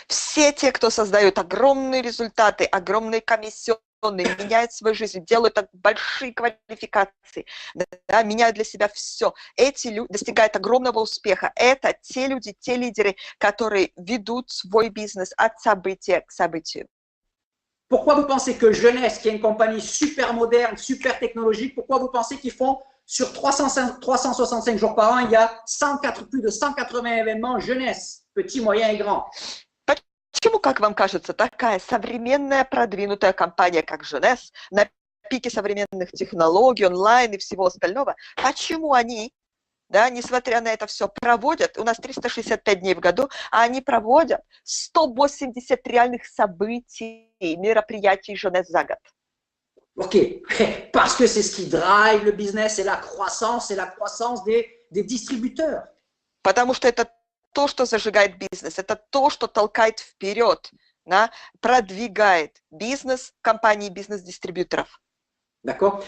Speaker 2: Все те, кто создают огромные результаты, огромные комиссионные, меняют свою жизнь, делают так большие квалификации, да, меняют для себя все. Эти люди достигают огромного успеха. Это те люди, те лидеры, которые ведут свой бизнес от события к событию.
Speaker 1: Pourquoi vous pensez que Jeunesse, qui est une compagnie super moderne, super technologique, pourquoi vous pensez qu'ils font sur 365 jours par an, il y a plus de 180 événements Jeunesse, petits, moyens et grands?
Speaker 2: Почему, как вам кажется, такая современная, продвинутая компания, как Jeunesse, на пике современных технологий, онлайн и всего остального, почему они, да, несмотря на это все, проводят, у нас 365 дней в году, а они проводят 180 реальных событий, мероприятий Jeunesse за год?
Speaker 1: Ok, parce que c'est ce qui drive le business, c'est la croissance des distributeurs.
Speaker 2: Потому что это то, что зажигает бизнес, это то, что толкает вперед, да, продвигает бизнес компаний, бизнес-дистрибьюторов.
Speaker 1: D'accord?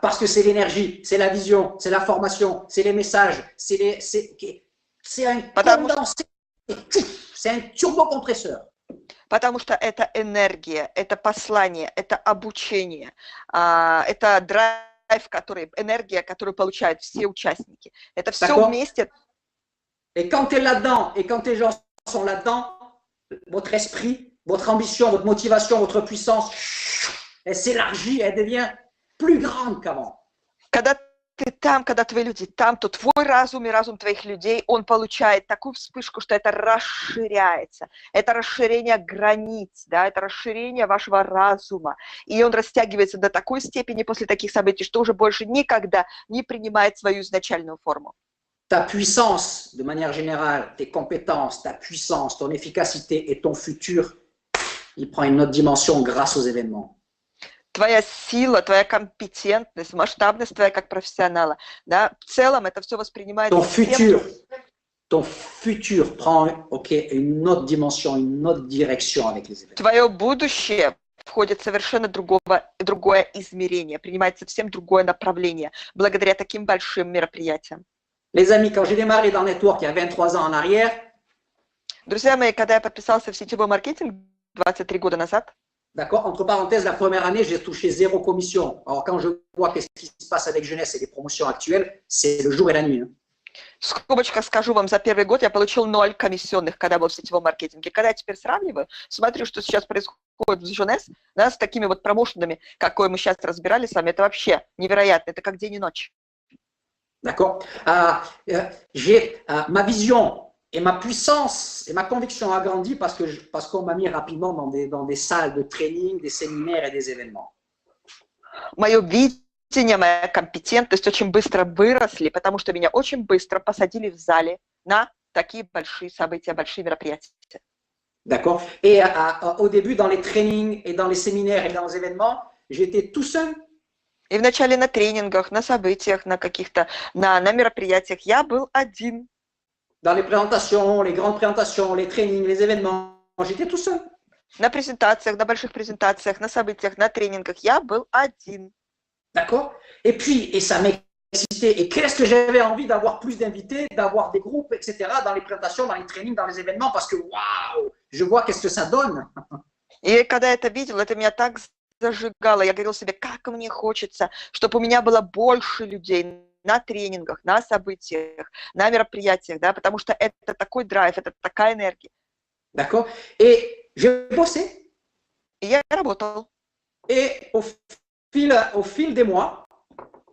Speaker 1: Parce que c'est l'énergie, c'est la vision, c'est la formation, c'est les messages, c'est un condensé, c'est un turbocompresseur.
Speaker 2: Потому что это энергия, это послание, это обучение, это драйв, энергия, которую получают все участники. Это все вместе.
Speaker 1: Et quand tu es là-dedans, et quand tes gens sont là-dedans, votre esprit, votre ambition, votre motivation, votre puissance, elle s'élargit, elle devient plus grande qu'avant.
Speaker 2: Когда ты там, когда твои люди там, то твой разум и разум твоих людей, он получает такую вспышку, что это расширяется. Это расширение границ, да, это расширение вашего разума. И он растягивается до такой степени после таких событий, что уже больше никогда не принимает свою изначальную форму.
Speaker 1: Ta puissance, de manière générale, tes compétences, ta puissance, ton efficacité et ton futur, il prend une autre dimension grâce aux événements.
Speaker 2: Твоя сила, твоя компетентность, масштабность твоя как профессионала, да, в целом это все воспринимается...
Speaker 1: Ton futur prend une autre dimension, une autre direction avec les événements.
Speaker 2: Твое будущее входит в совершенно другое измерение, принимает совсем другое направление, благодаря таким большим мероприятиям.
Speaker 1: Les amis, quand j'ai démarré dans le network il y a 23 ans en arrière,
Speaker 2: друзья мои, когда я подписался в сетевой маркетинг 23 года назад,
Speaker 1: d'accord, entre parenthèses, la première année, j'ai touché 0 commission. Alors, quand je vois qu'est-ce qui se passe avec Jeunesse et les promotions actuelles, c'est le jour et la nuit.
Speaker 2: В скобочках скажу вам, за первый год я получил 0 комиссионных, когда был в сетевом маркетинге. Когда я теперь сравниваю, смотрю, что сейчас происходит в Jeunesse, да, с такими вот промоушенами, какой мы сейчас разбирали с вами, это вообще невероятно, это как день и ночь.
Speaker 1: D'accord. J'ai ma vision et ma puissance et ma conviction a grandi parce qu'on m'a mis rapidement dans des salles de training, des séminaires et des événements.
Speaker 2: Мое видение, моя компетентность очень быстро выросли, потому что меня очень быстро посадили в зале на такие большие события, большие мероприятия.
Speaker 1: D'accord. Et au début, dans les trainings et dans les séminaires et dans les événements, j'étais tout seul.
Speaker 2: И вначале на тренингах, на событиях, на каких-то, на мероприятиях я был один.
Speaker 1: Dans les présentations, les grandes présentations, les trainings, les événements, j'étais tout seul.
Speaker 2: На презентациях, на больших презентациях, на событиях, на тренингах я был один.
Speaker 1: D'accord. Et puis, et ça m'excitait. Et qu'est-ce que j'avais envie d'avoir plus d'invités, d'avoir des groupes, etc. dans les présentations, dans les trainings, dans les événements, parce que waouh, je vois qu'est-ce que ça donne.
Speaker 2: И когда я это видел, это меня так зажигало. Я говорил себе, как мне хочется, чтобы у меня было больше людей на тренингах, на событиях, на мероприятиях, да, потому что это такой драйв, это такая энергия.
Speaker 1: D'accord. Et j'ai bossé.
Speaker 2: И я работал.
Speaker 1: Et au fil des mois,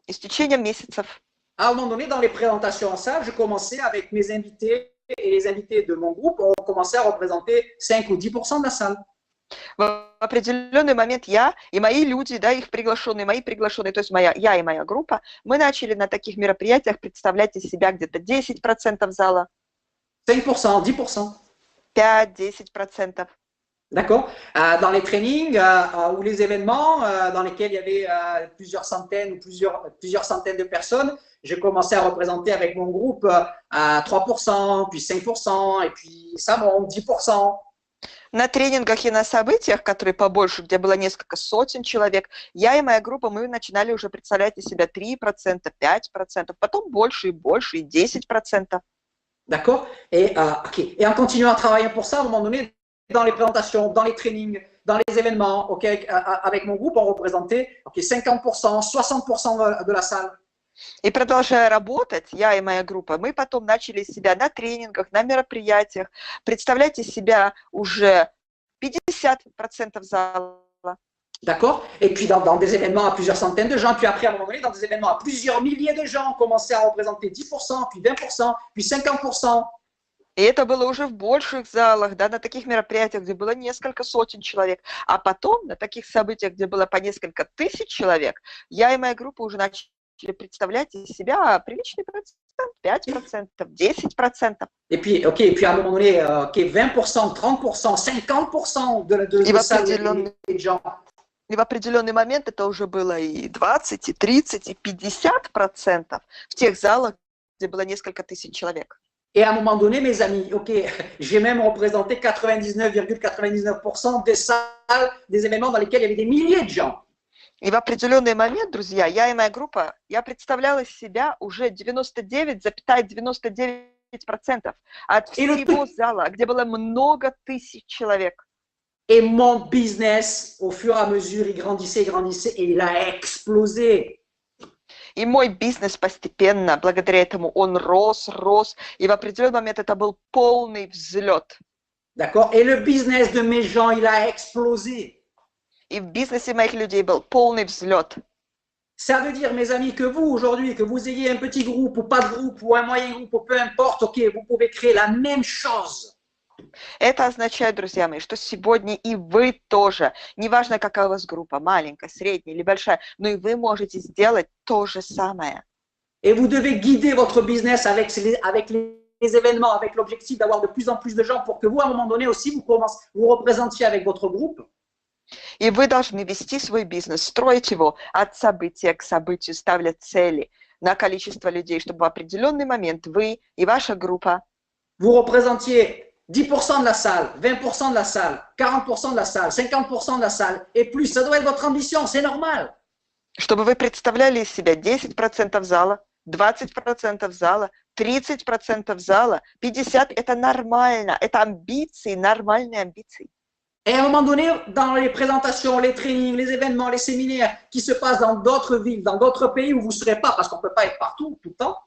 Speaker 2: и с течением месяцев,
Speaker 1: à un moment donné, dans les présentations en salle, je commençais avec mes invités et les invités de mon groupe, on commençait à représenter 5 ou 10% de la salle.
Speaker 2: В определенный момент я и мои люди, да, их приглашенные, мои приглашенные, то есть я и моя группа, мы начали на таких мероприятиях представлять из себя где-то 10% зала.
Speaker 1: 5%, 10%.
Speaker 2: 5-10%.
Speaker 1: D'accord. Dans les trainings ou les événements dans lesquels il y avait plusieurs centaines ou plusieurs centaines de personnes, j'ai commencé à représenter avec mon groupe à 3%, puis 5%, et puis ça monte 10%.
Speaker 2: На тренингах и на событиях, которые побольше, где было несколько сотен человек, я и моя группа, мы начинали уже представлять из себя 3%, 5%, потом больше и больше, и 10%.
Speaker 1: D'accord. Et en continuant à travailler pour ça, à un moment donné, dans les présentations, dans les trainings, dans les événements, ok, avec mon groupe, on représentait 50%, 60% de la salle.
Speaker 2: И продолжая работать, я и моя группа, мы потом начали себя на тренингах, на мероприятиях. Представляйте себя уже 50% зала.
Speaker 1: D'accord? Et puis dans des événements à plusieurs centaines de gens, puis après à un moment donné, dans des événements à plusieurs milliers de gens, on commençait à représenter 10%, puis 20%, puis 50%.
Speaker 2: И это было уже в больших залах, да, на таких мероприятиях, где было несколько сотен человек. А потом на таких событиях, где было по несколько тысяч человек, я и моя группа уже начали представлять из себя приличный процент, 5%, 10%.
Speaker 1: Et puis, puis à un moment donné, 20%, 30%, 50% de ça, des gens.
Speaker 2: И в определенный момент это уже было и 20, и 30, и 50% в тех залах, где было несколько тысяч человек.
Speaker 1: Et à un moment donné, mes amis, j'ai même représenté 99,99% des salles, des événements dans lesquels il y avait des milliers de gens.
Speaker 2: И в определенный момент, друзья, я и моя группа, я представляла себя уже 99,99% от всего зала, где было много тысяч человек.
Speaker 1: Et mon business, au fur et à mesure, il grandissait et il a explosé.
Speaker 2: И мой бизнес постепенно, благодаря этому, он рос. И в определенный момент это был полный взлет.
Speaker 1: D'accord? Et le business de mes gens, il a explosé.
Speaker 2: И в бизнесе моих людей был полный взлет.
Speaker 1: Ça veut dire, mes amis, que vous, aujourd'hui, que vous ayez un petit groupe ou pas de groupe ou un moyen groupe ou peu importe, vous pouvez créer la même chose.
Speaker 2: Это означает, друзья мои, что сегодня и вы тоже, неважно, какая у вас группа, маленькая, средняя или большая, но и вы можете сделать то же самое.
Speaker 1: Et vous devez guider votre business avec les événements, avec l'objectif d'avoir de plus en plus de gens pour que vous, à un moment donné aussi, vous représentiez avec votre groupe.
Speaker 2: И вы должны вести свой бизнес, строить его от события к событию, ставля цели на количество людей, чтобы в определенный момент вы и ваша группа
Speaker 1: vous représentiez 10% de la salle, 20% de la salle, 40% de la salle, 50% de la salle et plus. Ça doit être votre ambition, c'est normal.
Speaker 2: Чтобы вы представляли из себя 10% зала, 20% зала, 30% зала, 50% это нормально, это амбиции, нормальные амбиции.
Speaker 1: Et à un moment donné, dans les présentations, les trainings, les événements, les séminaires qui se passent dans d'autres villes, dans d'autres pays où vous ne serez pas, parce qu'on ne peut pas être partout tout le temps.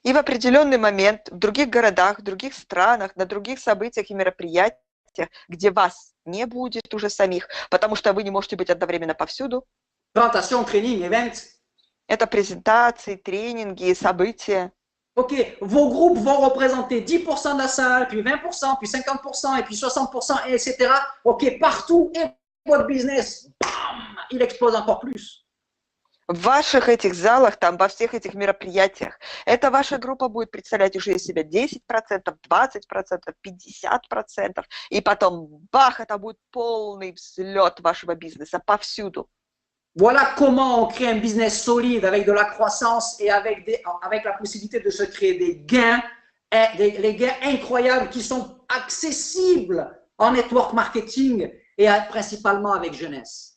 Speaker 2: И в определенный момент в других городах, в других странах, на других событиях и мероприятиях, где вас не будет уже самих, потому что вы не можете быть одновременно повсюду.
Speaker 1: Présentation, training, events.
Speaker 2: Это презентации, тренинги, события.
Speaker 1: Vos groupes vont représenter 10% de la salle, puis 20%, puis 50%, et puis 60%, etc. Partout, et votre business, bam, il explose encore plus.
Speaker 2: В ваших этих залах, там, во всех этих мероприятиях, эта ваша группа будет представлять уже из себя 10%, 20%, 50%, и потом, бах, это будет полный взлет вашего бизнеса повсюду.
Speaker 1: Voilà comment on crée un business solide avec de la croissance et avec la possibilité de se créer des gains, les gains incroyables qui sont accessibles en network marketing et principalement avec jeunesse.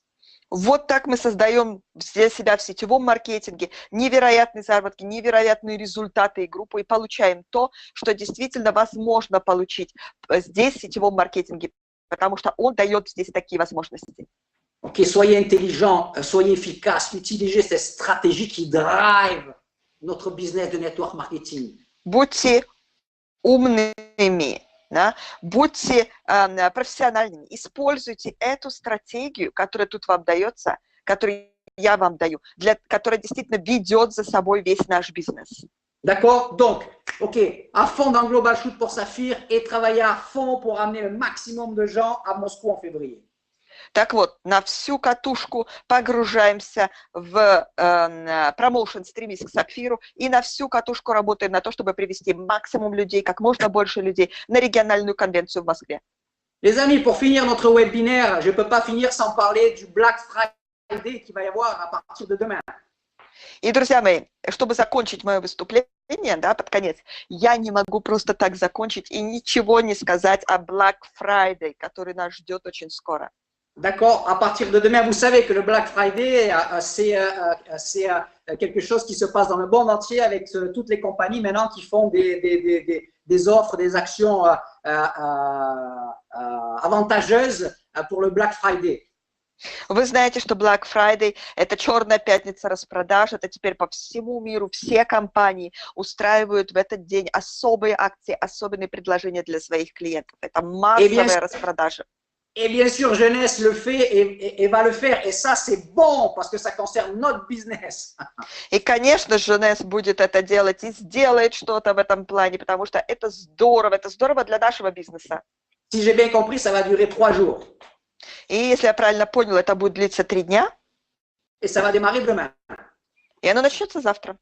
Speaker 2: Вот так мы создаем для себя в сетевом маркетинге невероятные заработки, невероятные результаты и группу, и получаем то, что действительно возможно получить здесь в сетевом маркетинге, потому что он дает здесь такие возможности.
Speaker 1: Soyez intelligents, soyez efficaces, utilisez cette stratégie qui drive notre business de network marketing.
Speaker 2: Будьте умными. Да? Будьте профессиональными, используйте эту стратегию, которая тут вам дается, которую я вам даю, которая действительно ведет за собой весь наш бизнес.
Speaker 1: D'accord? Donc, à fond dans Global Shoot pour Saphir et travailler à fond pour amener le maximum de gens à Moscou en février.
Speaker 2: Так вот, на всю катушку погружаемся в промоушен «Стремись к Сапфиру» и на всю катушку работаем на то, чтобы привести максимум людей, как можно больше людей на региональную конвенцию в Москве.
Speaker 1: Les amis, pour finir notre webinaire, je ne peux pas finir sans parler du Black Friday qui va y avoir à partir de demain.
Speaker 2: И, друзья мои, чтобы закончить мое выступление, да, под конец, я не могу просто так закончить и ничего не сказать о Black Friday, который нас ждет очень скоро.
Speaker 1: D'accord, à partir de demain, vous savez que le Black Friday, c'est quelque chose qui se passe dans le monde entier avec toutes les compagnies maintenant qui font des offres, des actions avantageuses pour le Black Friday.
Speaker 2: Вы знаете, что Black Friday– это черная пятница распродаж, это теперь по всему миру все компании устраивают в этот день особые акции, особенные предложения для своих клиентов. Это массовая распродажа.
Speaker 1: Et bien sûr, Jeunesse le fait et va le faire. Et ça, c'est bon parce que ça concerne notre business.
Speaker 2: И, конечно, Jeunesse будет это делать и сделает что-то в этом плане, потому что это здорово для нашего бизнеса.
Speaker 1: Si j'ai bien compris, ça va durer 3 jours.
Speaker 2: И если я правильно понял, это будет длиться 3 дня.
Speaker 1: Et ça va démarrer demain.
Speaker 2: И оно начнется завтра.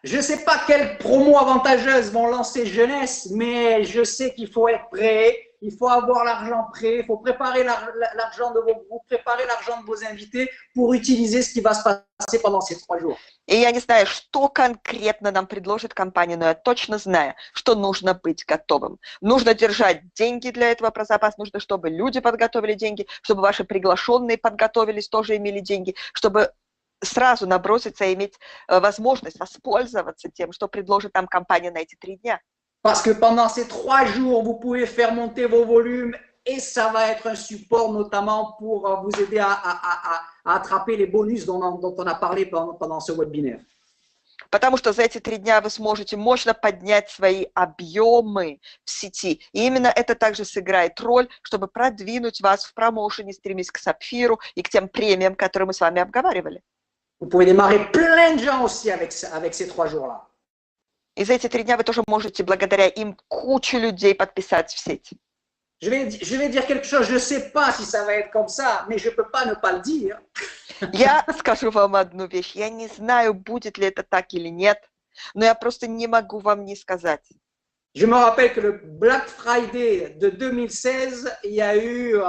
Speaker 1: Je ne sais pas quelles promos avantageuses vont lancer Jeunesse, mais je sais qu'il faut être prêt, il faut avoir l'argent prêt, il faut préparer l'argent de vos groupes, préparer l'argent de vos invités pour utiliser ce qui va se passer pendant ces 3 jours.
Speaker 2: И я не знаю, что конкретно нам предложит компания, но я точно знаю, что нужно быть готовым. Нужно держать деньги для этого про запас, нужно, чтобы люди подготовили деньги, чтобы ваши приглашенные подготовились, тоже имели деньги, чтобы сразу наброситься и иметь возможность воспользоваться тем, что предложит нам компания на эти 3 дня.
Speaker 1: Parce que pendant ces 3 jours, vous pouvez faire monter vos volumes et ça va être un support notamment pour vous aider à attraper les bonus dont on a parlé pendant ce webinaire.
Speaker 2: Потому что за эти 3 дня вы сможете мощно поднять свои объемы в сети. И именно это также сыграет роль, чтобы продвинуть вас в промоушене, стремясь к сапфиру и к тем премиям, которые мы с вами обговаривали.
Speaker 1: Vous pouvez démarrer plein de gens aussi avec ces 3 jours-là.
Speaker 2: И за эти 3 дня вы тоже можете благодаря им кучу людей подписать в сеть.
Speaker 1: Je vais dire quelque chose, je ne sais pas si ça va être comme ça, mais je ne peux pas ne pas le dire.
Speaker 2: Я скажу вам одну вещь. Я не знаю, будет ли это так или нет, но я просто не могу вам не сказать.
Speaker 1: Je me rappelle que le Black Friday de 2016, il y a eu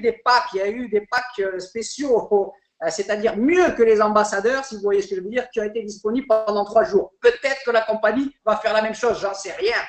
Speaker 1: des packs spéciaux, c'est-à-dire mieux que les ambassadeurs, si vous voyez ce que je veux dire, qui ont été disponibles pendant 3 jours. Peut-être que la compagnie va faire la même chose, j'en sais rien.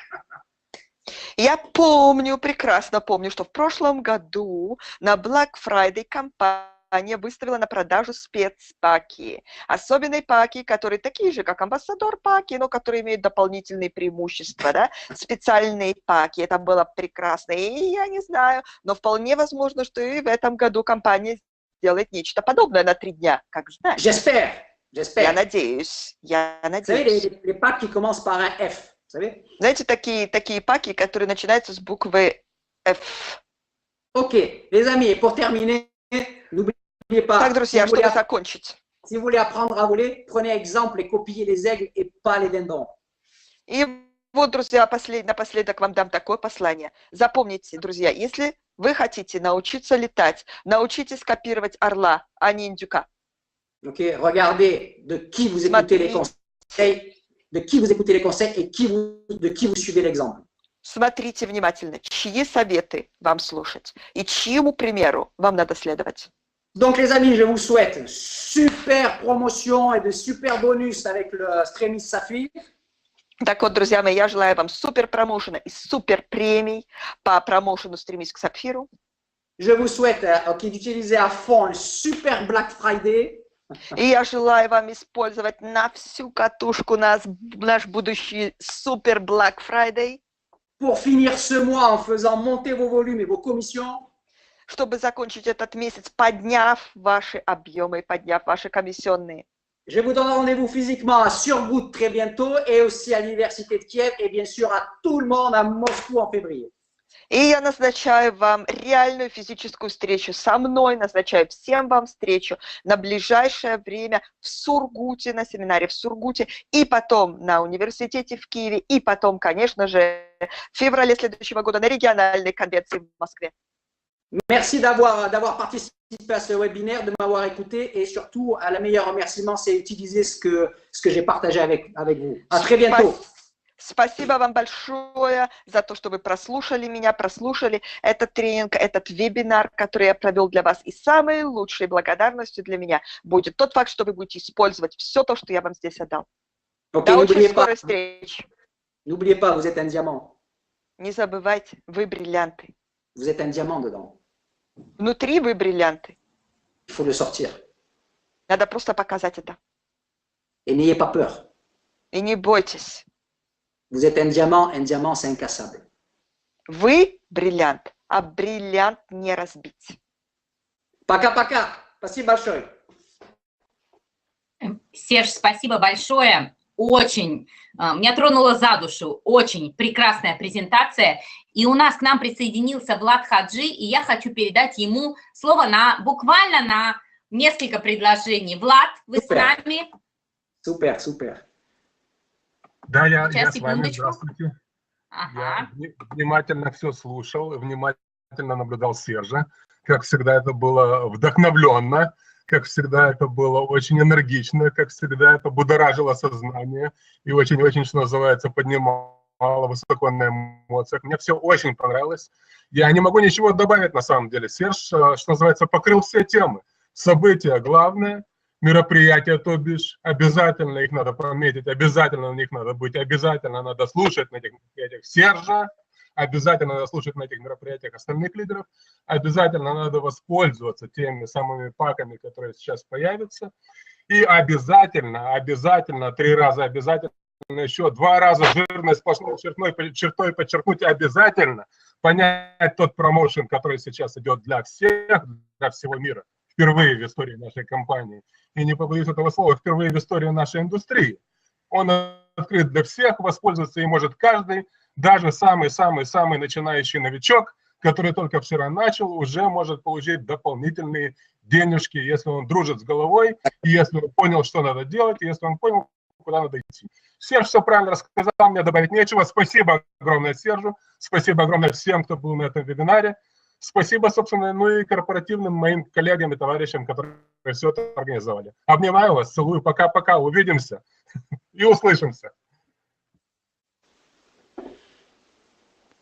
Speaker 2: Я прекрасно помню, что в прошлом году на Black Friday компания выставила на продажу спецпаки. Особенные паки, которые такие же, как амбассадор паки, но которые имеют дополнительные преимущества, да? Специальные паки. Это было прекрасно. И я не знаю, но вполне возможно, что и в этом году компания сделает нечто подобное на 3 дня, как знать.
Speaker 1: J'espère.
Speaker 2: Я надеюсь.
Speaker 1: Vous savez, les packs qui commencent par un F.
Speaker 2: Знаете, такие паки, которые начинаются с буквы F.
Speaker 1: Ok, les amis, pour terminer, n'oubliez pas.
Speaker 2: Так, друзья, чтобы закончить.
Speaker 1: Si vous voulez apprendre à voler, prenez exemple et copiez les aigles et pas les dindons.
Speaker 2: И вот, друзья, напоследок вам дам такое послание. Запомните, друзья, если вы хотите научиться летать, научитесь копировать орла, а не индюка.
Speaker 1: Ok, regardez de qui vous écoutez les conseils. De qui vous écoutez les conseils et de qui vous suivez l'exemple.
Speaker 2: Смотрите внимательно, чьи советы вам слушать и чьему примеру вам надо следовать.
Speaker 1: Donc les amis, je vous souhaite super promotion et de super bonus avec le Stremis Saphir.
Speaker 2: Так вот, друзья мои, я желаю вам супер промоушена и супер премий по промоушену «Стремись к сапфиру».
Speaker 1: Je vous souhaite d'utiliser à fond un super Black Friday.
Speaker 2: И я желаю вам использовать на всю катушку наш будущий супер Black Friday.
Speaker 1: Pour finir ce mois en faisant monter vos volumes et vos commissions.
Speaker 2: Чтобы закончить этот месяц, подняв ваши объемы, подняв ваши комиссионные.
Speaker 1: Je vous donne rendez-vous physiquement à Surgout très bientôt et aussi à l'Université de Kiev et bien sûr à tout le monde à Moscou en février.
Speaker 2: И я назначаю вам реальную физическую встречу со мной, назначаю всем вам встречу на ближайшее время в Сургуте, на семинаре в Сургуте, и потом на университете в Киеве, и потом, конечно же, в феврале следующего года на региональной конвенции в Москве.
Speaker 1: Merci d'avoir participé à ce webinaire, de m'avoir écouté et surtout, le meilleur remerciement, c'est utiliser ce que j'ai partagé avec vous. À très bientôt.
Speaker 2: Спасибо вам большое за то, что вы прослушали меня, прослушали этот тренинг, этот вебинар, который я провел для вас. И самой лучшей благодарностью для меня будет тот факт, что вы будете использовать все то, что я вам здесь отдал. До очень скорой встречи.
Speaker 1: N'oubliez pas, vous êtes un diamant.
Speaker 2: Не забывайте, вы бриллианты.
Speaker 1: Vous êtes un diamant dedans.
Speaker 2: Внутри вы бриллианты.
Speaker 1: Il faut le sortir.
Speaker 2: Надо просто показать это.
Speaker 1: Et n'ayez pas peur.
Speaker 2: И не бойтесь.
Speaker 1: Vous êtes un diamant c'est incassable.
Speaker 2: Вы бриллиант, а бриллиант не разбить.
Speaker 1: Пока-пока. Спасибо большое.
Speaker 3: Серж, спасибо большое. Очень, меня тронуло за душу. Очень прекрасная презентация. И у нас к нам присоединился Влад Хаджи, и я хочу передать ему слово буквально на несколько предложений. Влад, вы
Speaker 1: Супер.
Speaker 3: с нами?
Speaker 1: Супер, супер.
Speaker 4: Да, я
Speaker 3: Сейчас,
Speaker 4: с вами,
Speaker 3: секундочку.
Speaker 4: здравствуйте.
Speaker 3: Ага.
Speaker 4: Я внимательно все слушал, внимательно наблюдал Сержа. Как всегда, это было вдохновленно, как всегда, это было очень энергично, как всегда, это будоражило сознание и очень-очень, что называется, поднимало высоко на эмоциях. Мне все очень понравилось. Я не могу ничего добавить на самом деле. Серж, что называется, покрыл все темы. События главное, мероприятия, то бишь, обязательно их надо пометить, обязательно на них надо быть, обязательно надо слушать на этих мероприятиях Сержа, обязательно надо слушать на этих мероприятиях остальных лидеров, обязательно надо воспользоваться теми самыми паками, которые сейчас появятся, и обязательно, 3 раза обязательно, еще 2 раза жирной сплошной чертой подчеркнуть обязательно, понять тот промоушен, который сейчас идет для всех, для всего мира, впервые в истории нашей компании, и не побоюсь этого слова, впервые в истории нашей индустрии. Он открыт для всех, воспользоваться им может каждый, даже самый-самый-самый начинающий новичок, который только вчера начал, уже может получить дополнительные денежки, если он дружит с головой, и если он понял, что надо делать, и если он понял, куда надо идти. Серж все правильно рассказал, мне добавить нечего. Спасибо огромное Сержу, спасибо огромное всем, кто был на этом вебинаре. Спасибо, собственно, ну и корпоративным моим коллегам и товарищам, которые все это организовали. Обнимаю вас, целую, пока-пока, увидимся и услышимся.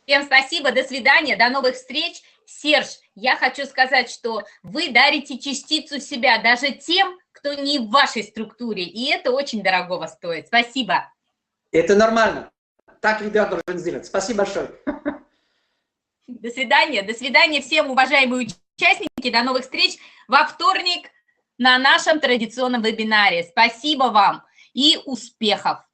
Speaker 3: Всем спасибо, до свидания, до новых встреч. Серж, я хочу сказать, что вы дарите частицу себя даже тем, кто не в вашей структуре, и это очень дорогого стоит. Спасибо.
Speaker 1: Это нормально. Так лидер должен сделать. Спасибо большое.
Speaker 3: До свидания всем, уважаемые участники, до новых встреч во вторник на нашем традиционном вебинаре. Спасибо вам и успехов!